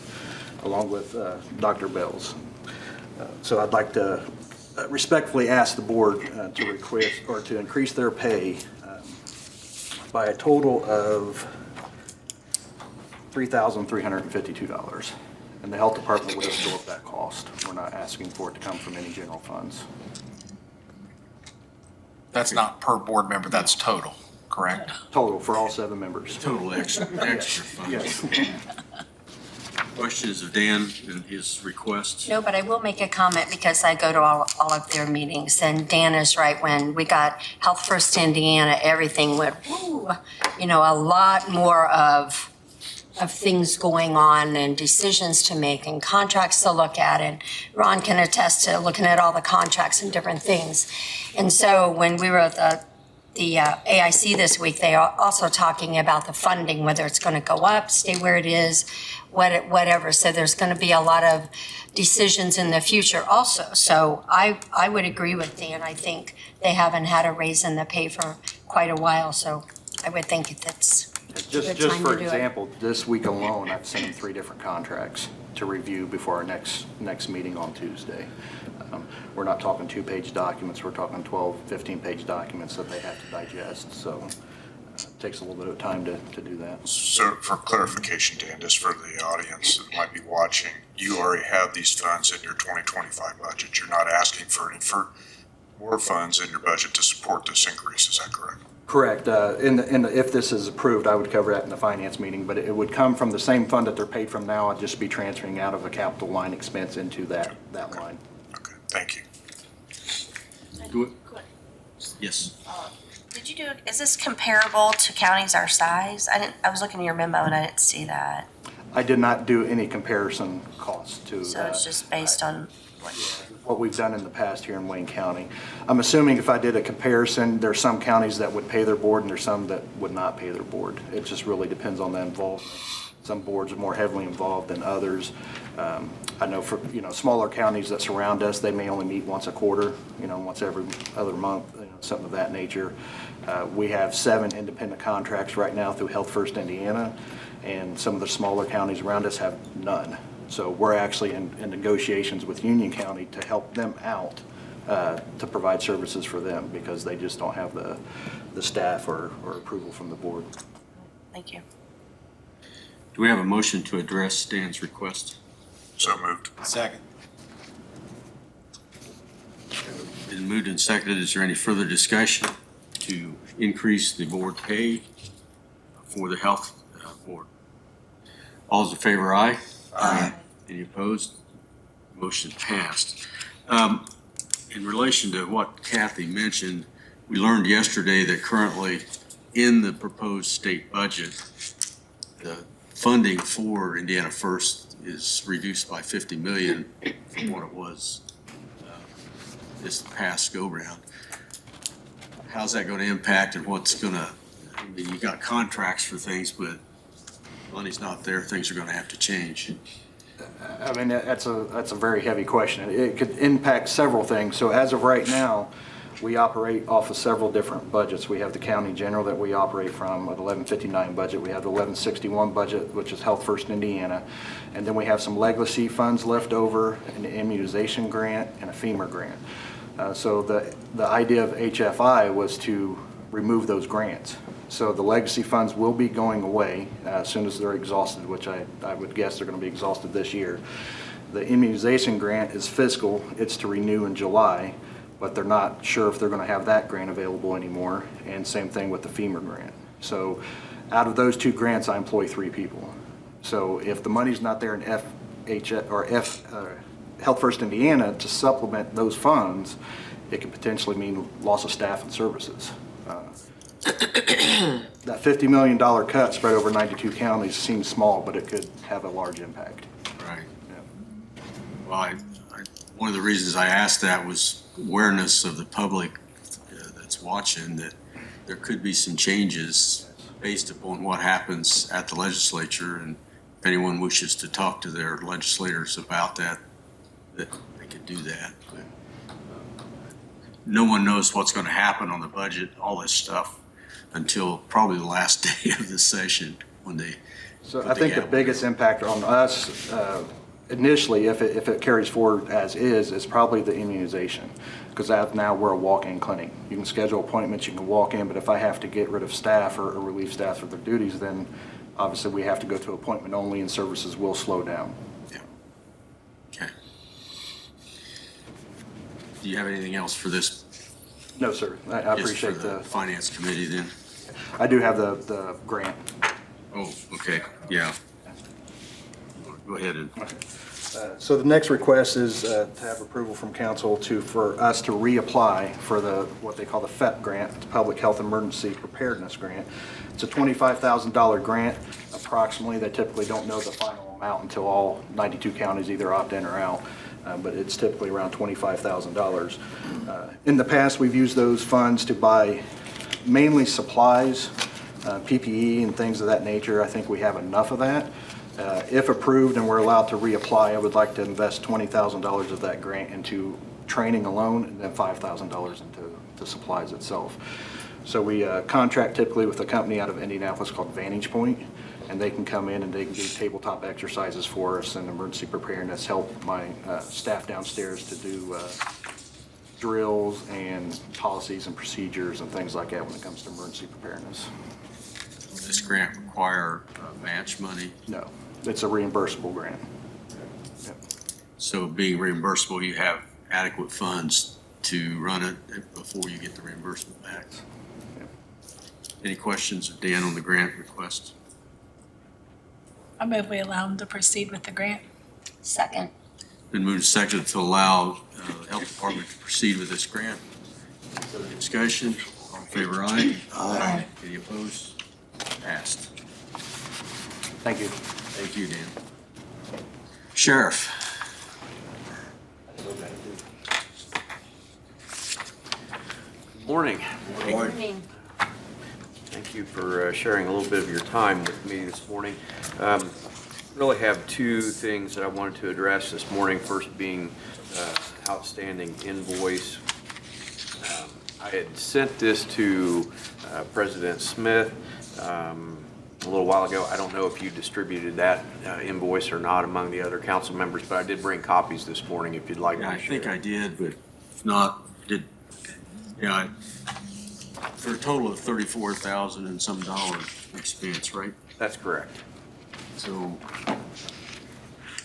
along with Dr. Bells. So I'd like to respectfully ask the board to request or to increase their pay by a total of $3,352. And the health department would absorb that cost. We're not asking for it to come from any general funds. That's not per board member, that's total, correct? Total for all 7 members. Total extra funds. Yes. Questions of Dan and his requests? No, but I will make a comment because I go to all of their meetings, and Dan is right. When we got Health First Indiana, everything went, woo, a lot more of things going on and decisions to make and contracts to look at, and Ron can attest to looking at all the contracts and different things. And so when we were at the AIC this week, they are also talking about the funding, whether it's going to go up, stay where it is, whatever. So there's going to be a lot of decisions in the future also. So I would agree with Dan. I think they haven't had a raise in the pay for quite a while, so I would think that's Just time for to do it. example, this week alone, I've sent them 3 different contracts to review before our next meeting on Tuesday. We're not talking 2-page documents, we're talking 12, 15-page documents that they have to digest, so it takes a little bit of time to do that. So for clarification, Dan, just for the audience that might be watching, you already have these funds in your 2025 budget. You're not asking for more funds in your budget to support this increase, is that correct? Correct. If this is approved, I would cover that in the finance meeting, but it would come from the same fund that they're paid from now. I'd just be transferring out of a capital line expense into that line. Okay, thank you. Good. Yes. Did you is this comparable to counties our size? I was looking at your memo and I didn't see that. I did not do any comparison costs to So it's just based on what we've done in the past here in Wayne County. I'm assuming if I did a comparison, there's some counties that would pay their board and there's some that would not pay their board. It just really depends on the involvement Some boards are more heavily involved than others. I know for, smaller counties that surround us, they may only meet once a quarter, once every other month, something of that nature. We have 7 independent contracts right now through Health First Indiana, and some of the smaller counties around us have none. So we're actually in negotiations with Union County to help them out to provide services for them because they just don't have the staff or approval from the board. Thank you. Do we have a motion to address Stan's request? So moved. Second. Been moved and seconded. Is there any further discussion to increase the board pay for the health board? All those in favor, aye? Aye. Any opposed? Motion passed. In relation to what Kathy mentioned, we learned yesterday that currently in the proposed state budget, the funding for Indiana First is reduced by 50 million from what it was this past go-round. How's that going to impact and what's going to, you got contracts for things, but money's not there, things are going to have to change. I mean, that's a very heavy question. It could impact several things. So as of right now, we operate off of several different budgets. We have the county general that we operate from, an 1159 budget. We have the 1161 budget, which is Health First Indiana. And then we have some legacy funds left over, an immunization grant, and a FEMA grant. So the idea of HFI was to remove those grants. So the legacy funds will be going away as soon as they're exhausted, which I would guess they're going to be exhausted this year. The immunization grant is fiscal. It's to renew in July, but they're not sure if they're going to have that grant available anymore. And same thing with the FEMA grant. So out of those 2 grants, I employ 3 people. So if the money's not there in Health First Indiana to supplement those funds, it could potentially mean loss of staff and services. That $50 million cut spread over 92 counties seems small, but it could have a large impact. Right. Yeah. Well, one of the reasons I asked that was awareness of the public that's watching that there could be some changes based upon what happens at the legislature, and if anyone wishes to talk to their legislators about that they could do that. No one knows what's going to happen on the budget, all this stuff, until probably the last day of the session when they. So I think the biggest impact on us initially, if it carries forward as is probably the immunization. Because now we're a walk-in clinic. You can schedule appointments, you can walk in, but if I have to get rid of staff or relieve staff of their duties, then obviously we have to go to appointment only and services will slow down. Yeah. Okay. Do you have anything else for this? No, sir. I appreciate Just for the Finance Committee then? I do have the grant. Oh, okay, yeah. Go ahead and. So the next request is to have approval from council for us to reapply for what they call the FEP grant, the Public Health Emergency Preparedness Grant. It's a $25,000 grant approximately. They typically don't know the final amount until all 92 counties either opt in or out. But it's typically around $25,000. In the past, we've used those funds to buy mainly supplies, PPE and things of that nature. I think we have enough of that. If approved and we're allowed to reapply, I would like to invest $20,000 of that grant into training alone and then $5,000 into supplies itself. So we contract typically with a company out of Indianapolis called Vantage Point, and they can come in and they can do tabletop exercises for us and emergency preparedness, help my staff downstairs to do drills and policies and procedures and things like that when it comes to emergency preparedness. Does this grant require match money? No, it's a reimbursable grant. Yep. So being reimbursable, you have adequate funds to run it before you get the reimbursement back. Yep. Any questions of Dan on the grant request? I move we allow them to proceed with the grant. Second. Been moved and seconded to allow the health department to proceed with this grant. Further discussion? All in favor, aye? Aye. Any opposed? Passed. Thank you. Thank you, Dan. Sheriff. Morning. Good morning. Thank you for sharing a little bit of your time with me this morning. Really have two things that I wanted to address this morning. First being outstanding invoice. I had sent this to President Smith a little while ago. I don't know if you distributed that invoice or not among the other council members, but I did bring copies this morning if you'd like Yeah, to I share. think I did, but if not, for a total of $34,000 and some expense, right? That's correct. So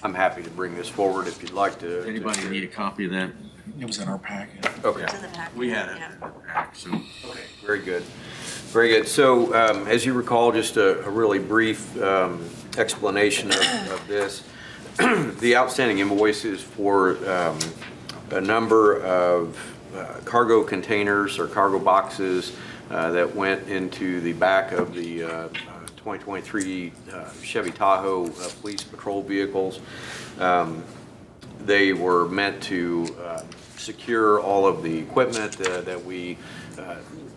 I'm happy to bring this forward if you'd like to. anybody need a copy of that? It was in our packet. Okay. It's in the packet. We had it Yeah. in our pack, so. Okay, very good. Very good. So as you recall, just a really brief explanation of this. The outstanding invoices for a number of cargo containers or cargo boxes that went into the back of the 2023 Chevy Tahoe police patrol vehicles. They were meant to secure all of the equipment that we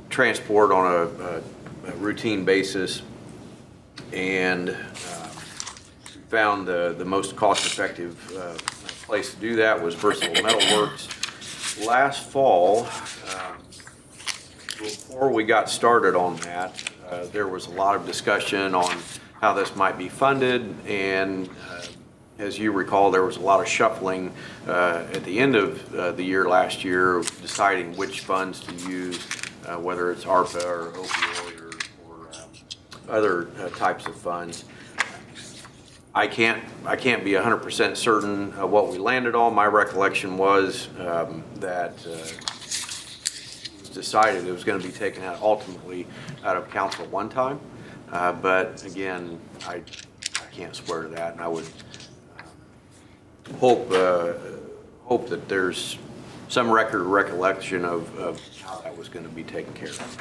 transport on a routine basis, and found the most cost-effective place to do that was Versatile Metal Works. Last fall, before we got started on that, there was a lot of discussion on how this might be funded, and as you recall, there was a lot of shuffling at the end of the year last year, deciding which funds to use, whether it's ARPA or opioid or other types of funds. I can't be 100% certain what we landed on. My recollection was that it was decided it was going to be taken out ultimately out of council one time. But again, I can't swear to that, and I would hope that there's some recollection of how that was going to be taken care of.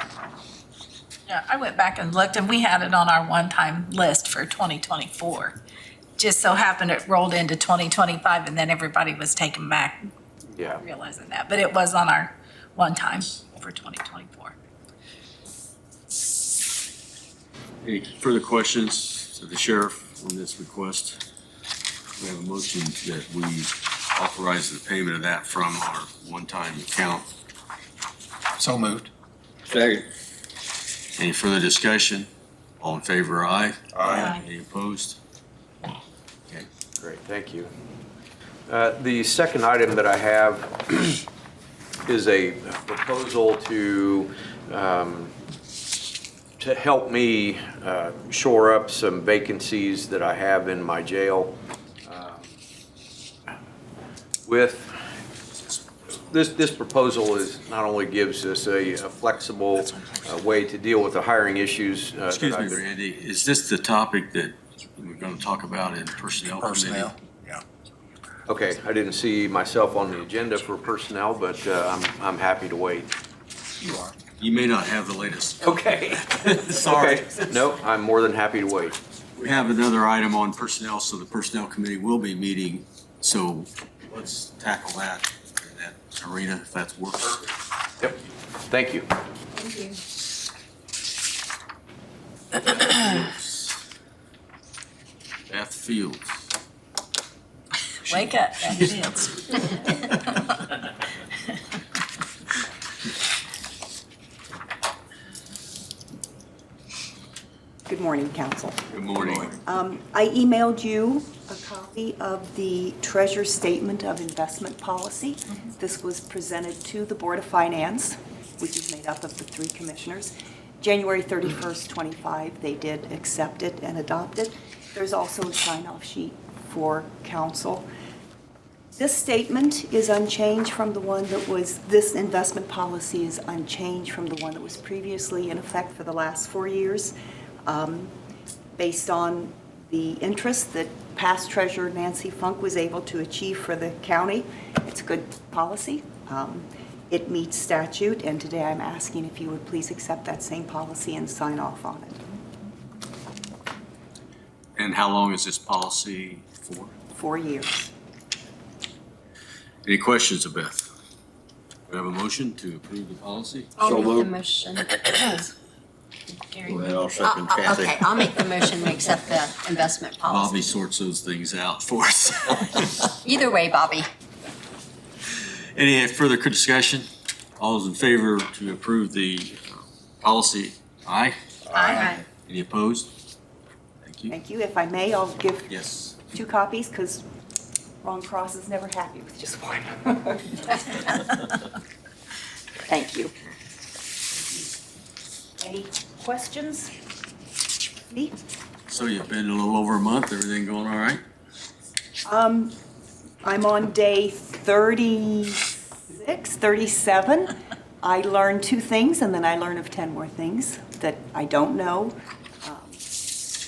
Yeah, I went back and looked and we had it on our one-time list for 2024. Just so happened it rolled into 2025 and then everybody was taken back, Yeah. realizing that. But it was on our one-time for 2024. Any further questions to the sheriff on this request? We have a motion that we authorize the payment of that from our one-time account. So moved. Second. Any further discussion? All in favor, aye? Aye. Any opposed? Great, thank you. The second item that I have is a proposal to help me shore up some vacancies that I have in my jail. With this proposal not only gives us a flexible way to deal with the hiring issues. Excuse me, Randy, is this the topic that we're going to talk about in personnel committee? Personnel, yeah. Okay, I didn't see myself on the agenda for personnel, but I'm happy to wait. You are. You may not have the latest. Okay. Sorry. Okay. No, I'm more than happy to wait. We have another item on personnel, so the personnel committee will be meeting. So let's tackle that in that arena, if that works. Yep, thank you. Beth Fields. Wake up, that Fields. Good morning, council. Good morning. I emailed you a copy of the Treasurer's Statement of Investment Policy. This was presented to the Board of Finance, which is made up of the 3 commissioners. January 31st, 25, they did accept it and adopt it. There's also a sign-off sheet for council. This statement is unchanged from the one that was, this investment policy is unchanged from the one that was previously in effect for the last 4 years. Based on the interest that past Treasurer Nancy Funk was able to achieve for the county. It's a good policy. It meets statute, and today I'm asking if you would please accept that same policy and sign off on it. And how long is this policy for? 4 years. Any questions of Beth? We have a motion to approve the policy? I'll make the motion. Gary. Well, I'll second Kathy. Okay, I'll make the motion to accept the investment Bobby policy. sorts those things out for us. Either way, Bobby. Any further discussion? All those in favor to approve the policy, aye? Aye. Any opposed? Thank you. Thank you. If I may, I'll give Yes. 2 copies because Ron Cross is never happy with just one. Thank you. Any questions? Me? So you've been a little over a month, everything going all right? I'm on day 36, 37. I learned 2 things, and then I learn of 10 more things that I don't know.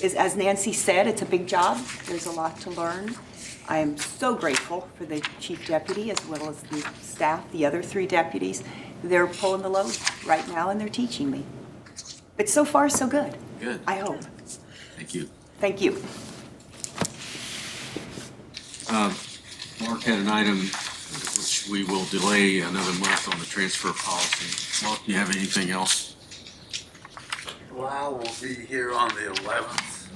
As Nancy said, it's a big job. There's a lot to learn. I am so grateful for the chief deputy as well as the staff, the other 3 deputies. They're pulling the load right now, and they're teaching me. But so far, so good. Good. I hope. Thank you. Thank you. Mark had an item which we will delay another month on the transfer policy. Mark, do you have anything else? Well, I will be here on the 11th,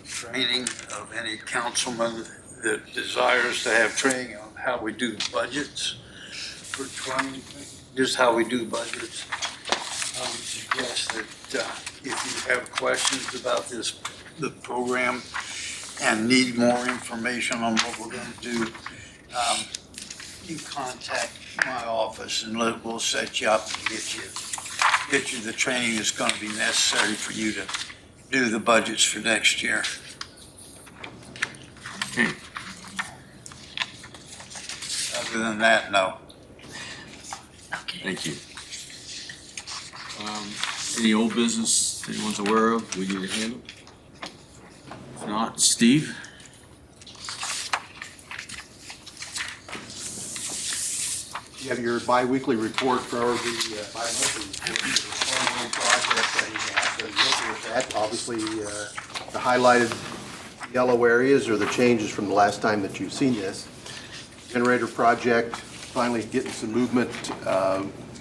training of any councilman that desires to have training on how we do budgets for 20, just how we do budgets. I would suggest that if you have questions about the program and need more information on what we're going to do, you contact my office and we'll set you up and get you the training that's going to be necessary for you to do the budgets for next year. Okay. Other than that, no. Thank you. Any old business anyone's aware of we need to handle? If not, Steve? You have your bi-weekly report for the bi-monthly project that you have. So looking at that, obviously the highlighted yellow areas are the changes from the last time that you've seen this. Generator project, finally getting some movement.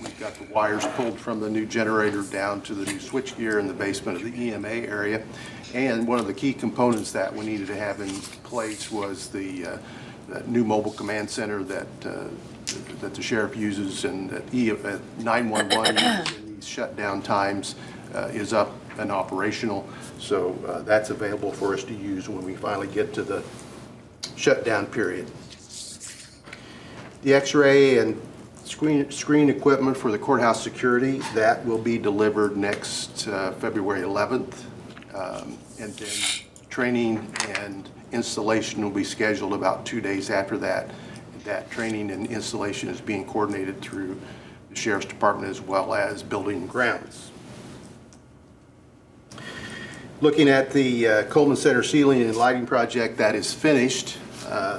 We've got the wires pulled from the new generator down to the new switchgear in the basement of the EMA area. And one of the key components that we needed to have in place was the new mobile command center that the sheriff uses and that 911 uses in these shutdown times is up and operational. So that's available for us to use when we finally get to the shutdown period. The X-ray and screen equipment for the courthouse security, that will be delivered next February 11th. And then training and installation will be scheduled about 2 days after that. That training and installation is being coordinated through the Sheriff's Department as well as Building and Grounds. Looking at the Coleman Center ceiling and lighting project, that is finished.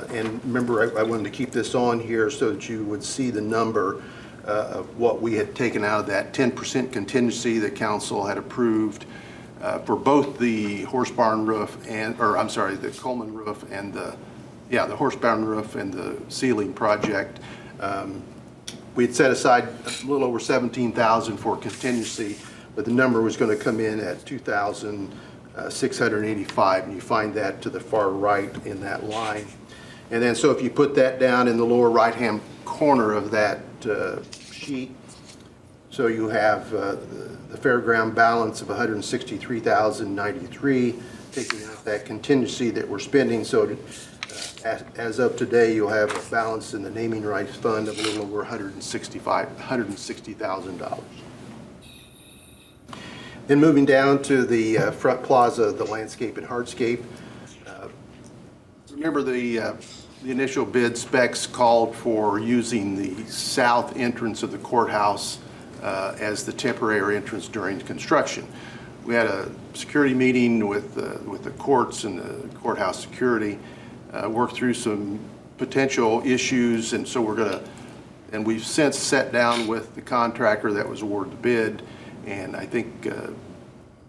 And remember, I wanted to keep this on here so that you would see the number of what we had taken out of that 10% contingency that council had approved for both the horse barn roof and, or I'm sorry, the Coleman roof and the horse barn roof and the ceiling project. We had set aside a little over $17,000 for contingency, but the number was going to come in at $2,685, and you find that to the far right in that line. And then, so if you put that down in the lower right-hand corner of that sheet, so you have the fairground balance of $163,093, taking out that contingency that we're spending. So as of today, you'll have a balance in the naming rights fund of a little over $160,000. Then moving down to the front plaza, the landscape and hardscape. Remember the initial bid specs called for using the south entrance of the courthouse as the temporary entrance during construction. We had a security meeting with the courts and the courthouse security, worked through some potential issues, and so we've since sat down with the contractor that was awarded the bid, and I think we're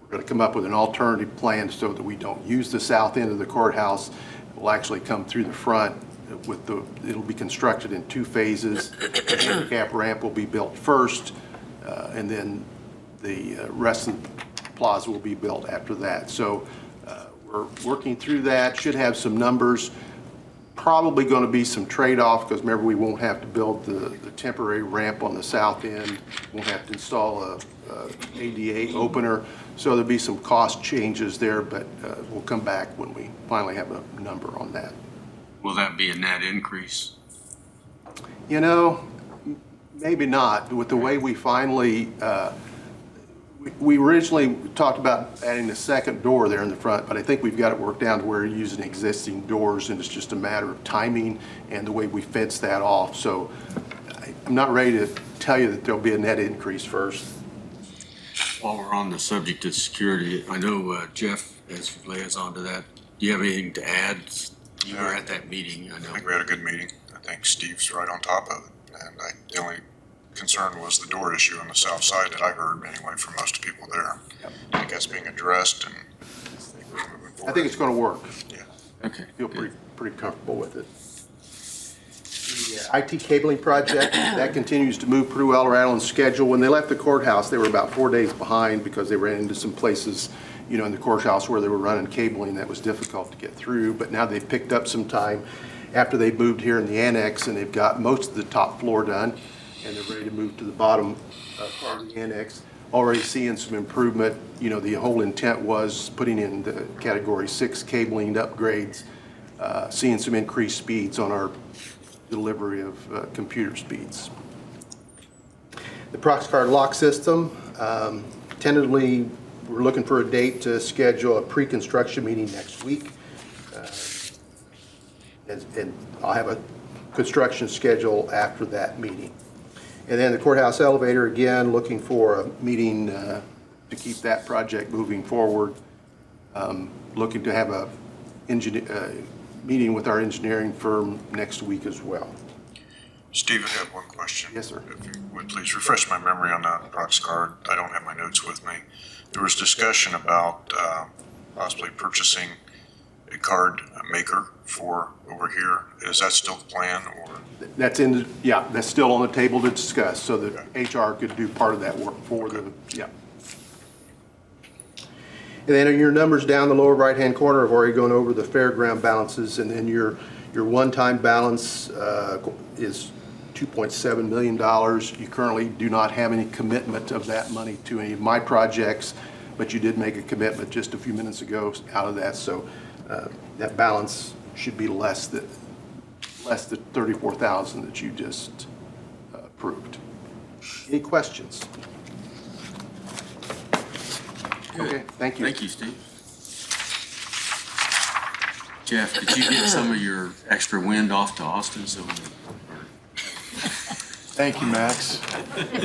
going to come up with an alternative plan so that we don't use the south end of the courthouse. We'll actually come through the front it'll be constructed in 2 phases. The handicap ramp will be built first, and then the rest of plaza will be built after that. So we're working through that, should have some numbers. Probably going to be some trade-off, because remember, we won't have to build the temporary ramp on the south end. Won't have to install a ADA opener. So there'll be some cost changes there, but we'll come back when we finally have a number on that. Will that be a net increase? You know, maybe not. With the way we finally, we originally talked about adding a second door there in the front, but I think we've got it worked out to where we're using existing doors, and it's just a matter of timing and the way we fence that off. So I'm not ready to tell you that there'll be a net increase first. While we're on the subject of security, I know Jeff, as liaison to that, do you have anything to add? You were at that meeting, I know. I think we had a good meeting. I think Steve's right on top of it. And the only concern was the door issue on the south side that I heard anyway from most people there. Yep. I think that's being addressed, and I think it's going to work. Yeah. Okay. Feel pretty comfortable with it. The IT cabling project, that continues to move pretty well right on schedule. When they left the courthouse, they were about 4 days behind because they ran into some places, you know, in the courthouse where they were running cabling that was difficult to get through. But now they've picked up some time after they moved here in the annex, and they've got most of the top floor done, and they're ready to move to the bottom part of the annex. Already seeing some improvement. You know, the whole intent was putting in the category 6 cabling upgrades, seeing some increased speeds on our delivery of computer speeds. The Proxcard lock system, tentatively, we're looking for a date to schedule a pre-construction meeting next week. And I'll have a construction schedule after that meeting. And then the courthouse elevator, again, looking for a meeting to keep that project moving forward. Looking to have a meeting with our engineering firm next week as well. Steve, I have one question. Yes, sir. If you would please refresh my memory on that Proxcard. I don't have my notes with me. There was discussion about possibly purchasing a card maker for over here. Is that still the plan, or? That's that's still on the table to discuss, so that HR could do part of that work for them, yeah. And then in your numbers down the lower right-hand corner, I've already gone over the fairground balances, and then your one-time balance is $2.7 million. You currently do not have any commitment of that money to any of my projects, but you did make a commitment just a few minutes ago out of that, so that balance should be less than $34,000 that you just approved. Any questions? Okay, thank you. Thank you, Steve. Jeff, did you get some of your extra wind off to Austin? So Thank you, Max.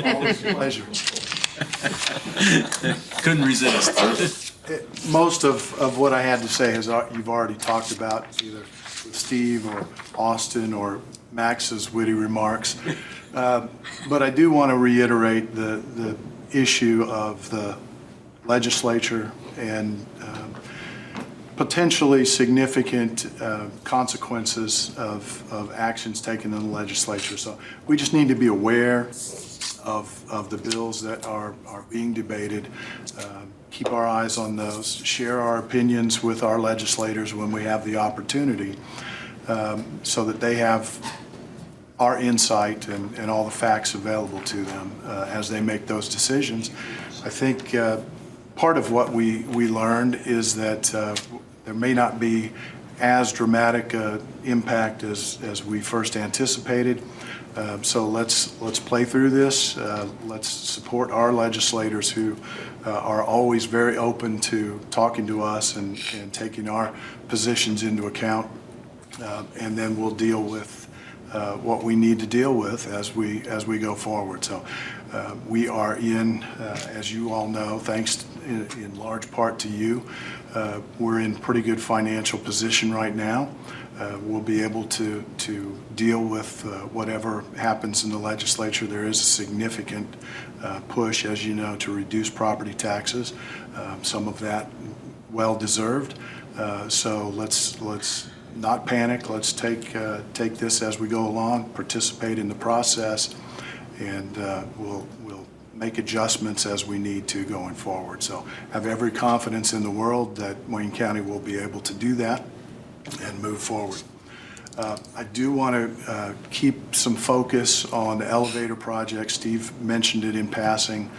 Always a pleasure. couldn't resist. Most of what I had to say is you've already talked about, either with Steve or Austin or Max's witty remarks. But I do want to reiterate the issue of the legislature and potentially significant consequences of actions taken in the legislature. So we just need to be aware of the bills that are being debated, keep our eyes on those, share our opinions with our legislators when we have the opportunity, so that they have our insight and all the facts available to them as they make those decisions. I think part of what we learned is that there may not be as dramatic impact as we first anticipated. So let's play through this. Let's support our legislators who are always very open to talking to us and taking our positions into account. And then we'll deal with what we need to deal with as we go forward. So we are in, as you all know, thanks in large part to you, we're in pretty good financial position right now. We'll be able to deal with whatever happens in the legislature. There is a significant push, as you know, to reduce property taxes. Some of that well-deserved. So let's not panic. Let's take this as we go along, participate in the process, and we'll make adjustments as we need to going forward. So have every confidence in the world that Wayne County will be able to do that and move forward. I do want to keep some focus on the elevator project. Steve mentioned it in passing.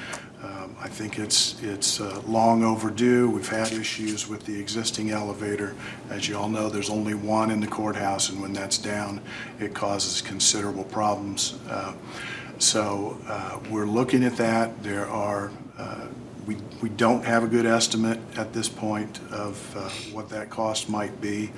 I think it's long overdue. We've had issues with the existing elevator. As you all know, there's only one in the courthouse, and when that's down, it causes considerable problems. So we're looking at that. There are, we don't have a good estimate at this point of what that cost might be.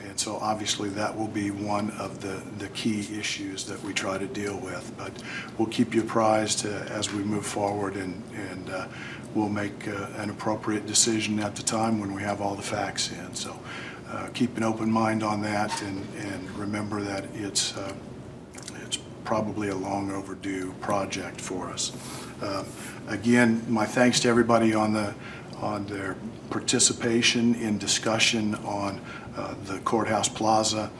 And so obviously that will be one of the key issues that we try to deal with. But we'll keep you apprised as we move forward, and we'll make an appropriate decision at the time when we have all the facts in. So keep an open mind on that, and remember that it's probably a long overdue project for us. Again, my thanks to everybody on their participation in discussion on the courthouse plaza.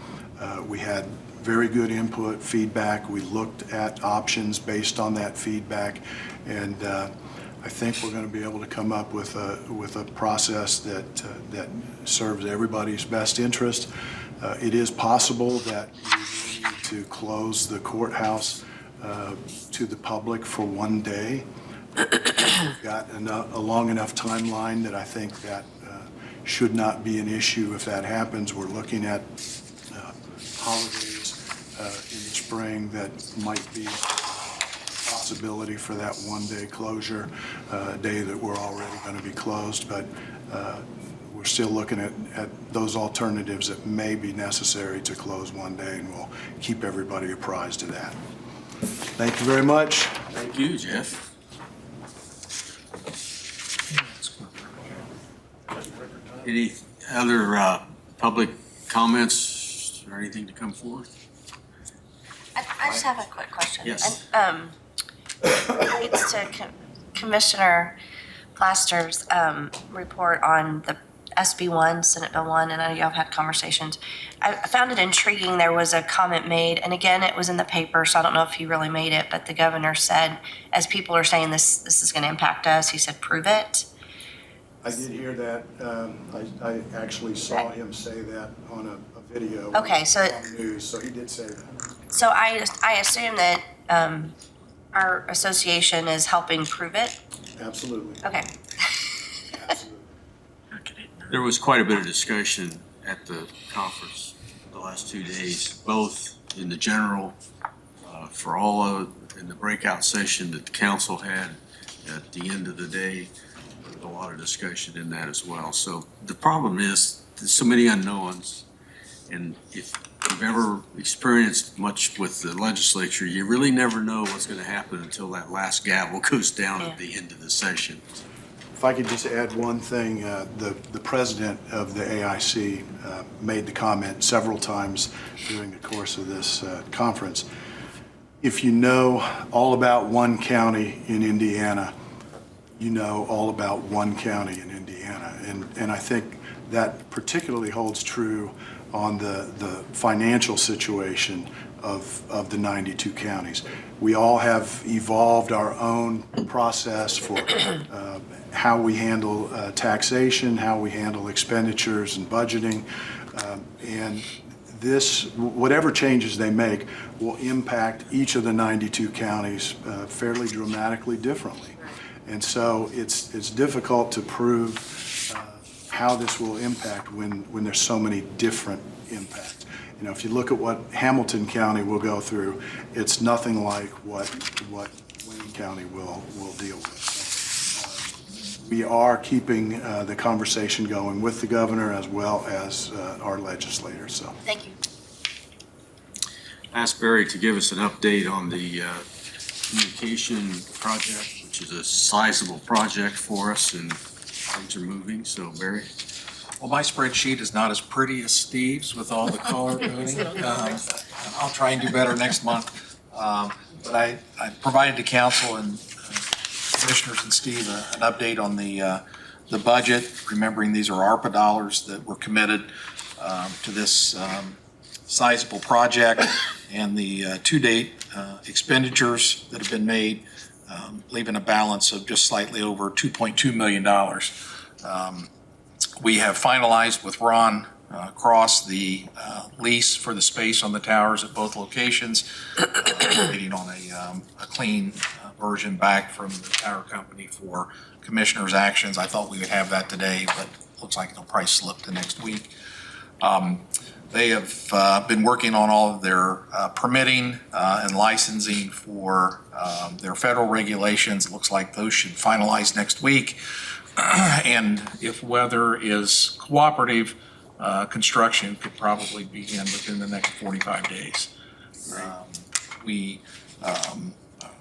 We had very good input, feedback. We looked at options based on that feedback, and I think we're going to be able to come up with a process that serves everybody's best interest. It is possible that we need to close the courthouse to the public for one day. We've got a long enough timeline that I think that should not be an issue if that happens. We're looking at holidays in the spring that might be a possibility for that one-day closure, a day that we're already going to be closed, but we're still looking at those alternatives that may be necessary to close one day, and we'll keep everybody apprised of that. Thank you very much. Thank you, Jeff. Any other public comments or anything to come forth? I just have a quick question. Yes. And, it's to Commissioner Plaster's report on the SB 1, Senate Bill 1, and I know y'all have had conversations. I found it intriguing. There was a comment made, and again, it was in the paper, so I don't know if he really made it, but the governor said, as people are saying this is going to impact us, he said, prove it. I did hear that. I actually saw him say that on a video. Okay, so on the news, so he did say that. So I assume that our association is helping prove it? Absolutely. Okay. There was quite a bit of discussion at the conference the last 2 days, both in the general, for all of, in the breakout session that the council had at the end of the day. There was a lot of discussion in that as well. So the problem is there's so many unknowns, and if you've ever experienced much with the legislature, you really never know what's going to happen until that last gavel goes down at the end of the session. If I could just add one thing, the president of the AIC made the comment several times during the course of this conference. If you know all about one county in Indiana, you know all about one county in Indiana. And I think that particularly holds true on the financial situation of the 92 counties. We all have evolved our own process for how we handle taxation, how we handle expenditures and budgeting, and this, whatever changes they make, will impact each of the 92 counties fairly dramatically differently. And so it's difficult to prove how this will impact when there's so many different impacts. You know, if you look at what Hamilton County will go through, it's nothing like what Wayne County will deal with. So, we are keeping the conversation going with the governor as well as our legislators. So thank you. Ask Barry to give us an update on the communication project, which is a sizable project for us, and things are moving. So Barry. Well, my spreadsheet is not as pretty as Steve's with all the color coding. I'll try and do better next month. But I provided to council and commissioners and Steve an update on the budget, remembering these are ARPA dollars that were committed to this sizable project, and the to-date expenditures that have been made leaving a balance of just slightly over $2.2 million. We have finalized with Ron Cross the lease for the space on the towers at both locations, waiting on a clean version back from the tower company for commissioners' actions. I thought we would have that today, but looks like it'll probably slip to next week. They have been working on all of their permitting and licensing for their federal regulations. It looks like those should finalize next week. And if weather is cooperative, construction could probably begin within the next 45 days. We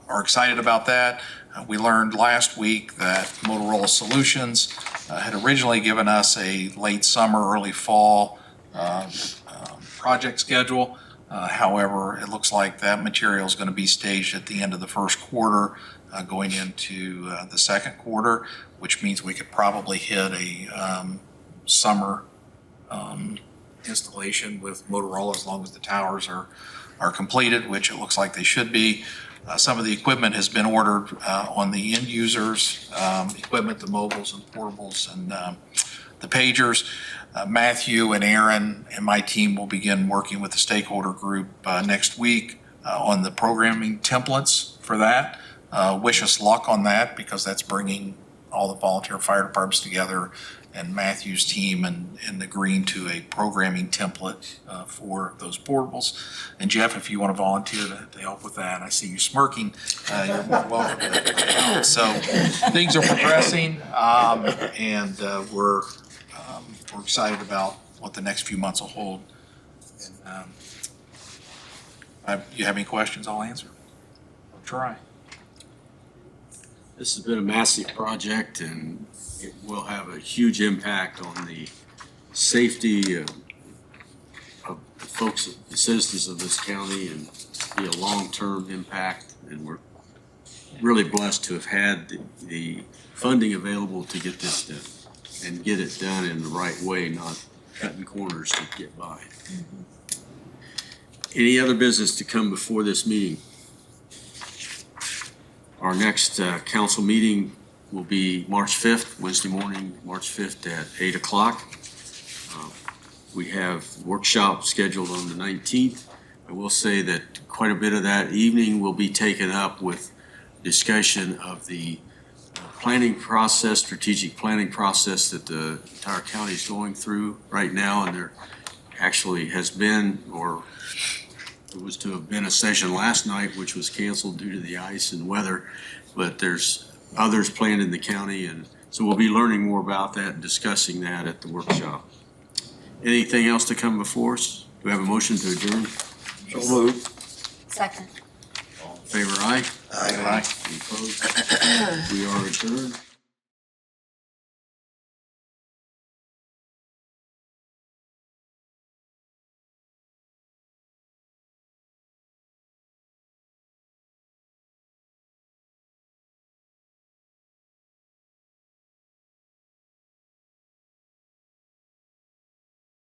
are excited about that. We learned last week that Motorola Solutions had originally given us a late summer, early fall project schedule. However, it looks like that material is going to be staged at the end of the first quarter, going into the second quarter, which means we could probably hit a summer installation with Motorola as long as the towers are completed, which it looks like they should be. Some of the equipment has been ordered on the end users, equipment, the mobiles and portables and the pagers. Matthew and Aaron and my team will begin working with the stakeholder group next week on the programming templates for that. Wish us luck on that, because that's bringing all the volunteer fire departments together, and Matthew's team and agreeing to a programming template for those portables. And Jeff, if you want to volunteer to help with that, I see you smirking. You're more than welcome to. So things are progressing, and we're excited about what the next few months will hold. And, you have any questions, I'll answer. I'll try. This has been a massive project, and it will have a huge impact on the safety of the folks, the citizens of this county, and be a long-term impact. And we're really blessed to have had the funding available to get this done and get it done in the right way, not cutting corners to get by. Any other business to come before this meeting? Our next council meeting will be March 5th, Wednesday morning, March 5th at 8 o'clock. We have workshop scheduled on the 19th. I will say that quite a bit of that evening will be taken up with discussion of the planning process, strategic planning process that the entire county is going through right now. And there actually has been, or it was to have been, a session last night, which was canceled due to the ice and weather, but there's others planned in the county. And so we'll be learning more about that and discussing that at the workshop. Anything else to come before us? Do we have a motion to adjourn? So moved. Second. All in favor, aye? Aye. Any opposed? We are adjourned.